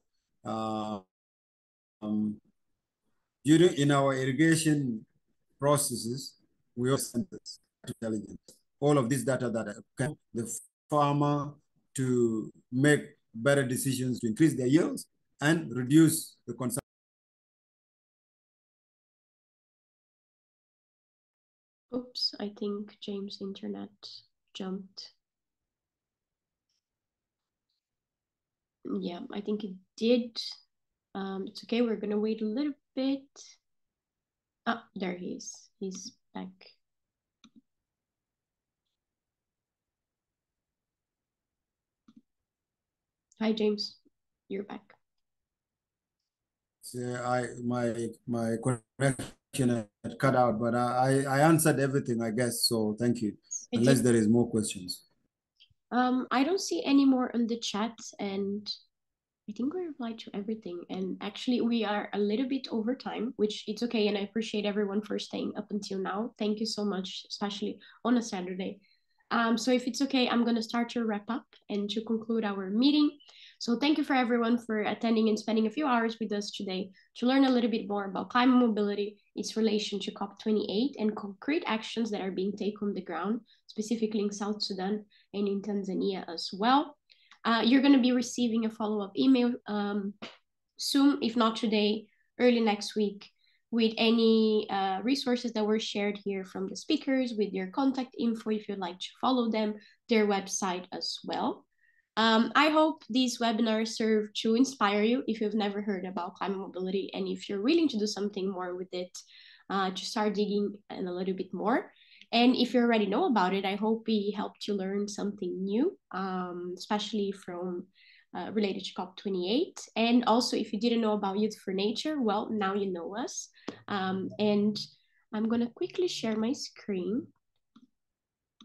During in our irrigation processes, we also intelligence. All of this data that can the farmer to make better decisions to increase their yields and reduce the consumption.
Oops, I think James' internet jumped. Yeah, I think it did. It's okay, we're gonna wait a little bit. Ah, there he is. He's back. Hi, James. You're back.
So my connection had cut out, but I answered everything, I guess. So thank you. Unless there is more questions.
I don't see any more on the chat, and I think we replied to everything. And actually, we are a little bit over time, which it's okay. And I appreciate everyone for staying up until now. Thank you so much, especially on a Saturday. So if it's okay, I'm going to start to wrap up and to conclude our meeting. So thank you for everyone for attending and spending a few hours with us today to learn a little bit more about climate mobility, its relation to COP28, and concrete actions that are being taken on the ground, specifically in South Sudan and in Tanzania as well. You're going to be receiving a follow-up email soon, if not today, early next week, with any resources that were shared here from the speakers, with their contact info if you'd like to follow them, their website as well. I hope these webinars serve to inspire you if you've never heard about climate mobility, and if you're willing to do something more with it, to start digging in a little bit more. And if you already know about it, I hope we helped you learn something new, especially from related to COP28. And also, if you didn't know about Youth for Nature, well, now you know us. And I'm gonna quickly share my screen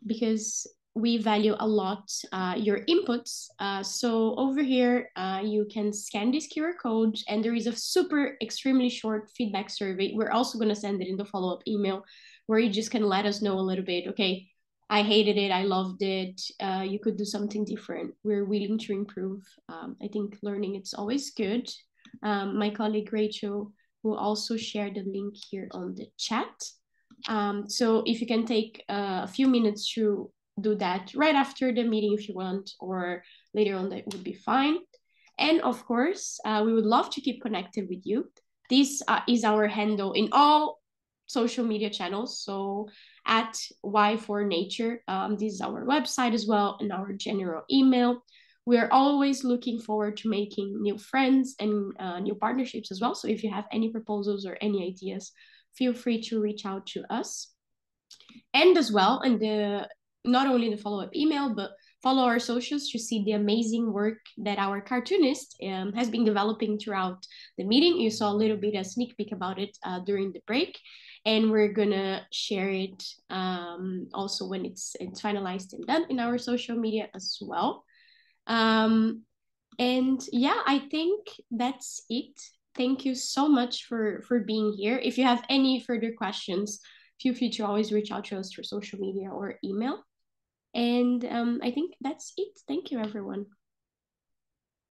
because we value a lot your inputs. So over here, you can scan this QR code, and there is a super extremely short feedback survey. We're also gonna send it in the follow-up email where you just can let us know a little bit, okay, I hated it, I loved it, you could do something different. We're willing to improve. I think learning, it's always good. My colleague Rachel will also share the link here on the chat. So if you can take a few minutes to do that right after the meeting if you want, or later on, that would be fine. And of course, we would love to keep connected with you. This is our handle in all social media channels. So at Y4Nature, this is our website as well, and our general email. We are always looking forward to making new friends and new partnerships as well. So if you have any proposals or any ideas, feel free to reach out to us. And as well, and not only the follow-up email, but follow our socials to see the amazing work that our cartoonist has been developing throughout the meeting. You saw a little bit, a sneak peek about it during the break, and we're gonna share it also when it's finalized and done in our social media as well. And yeah, I think that's it. Thank you so much for being here. If you have any further questions, feel free to always reach out to us through social media or email. And I think that's it. Thank you, everyone.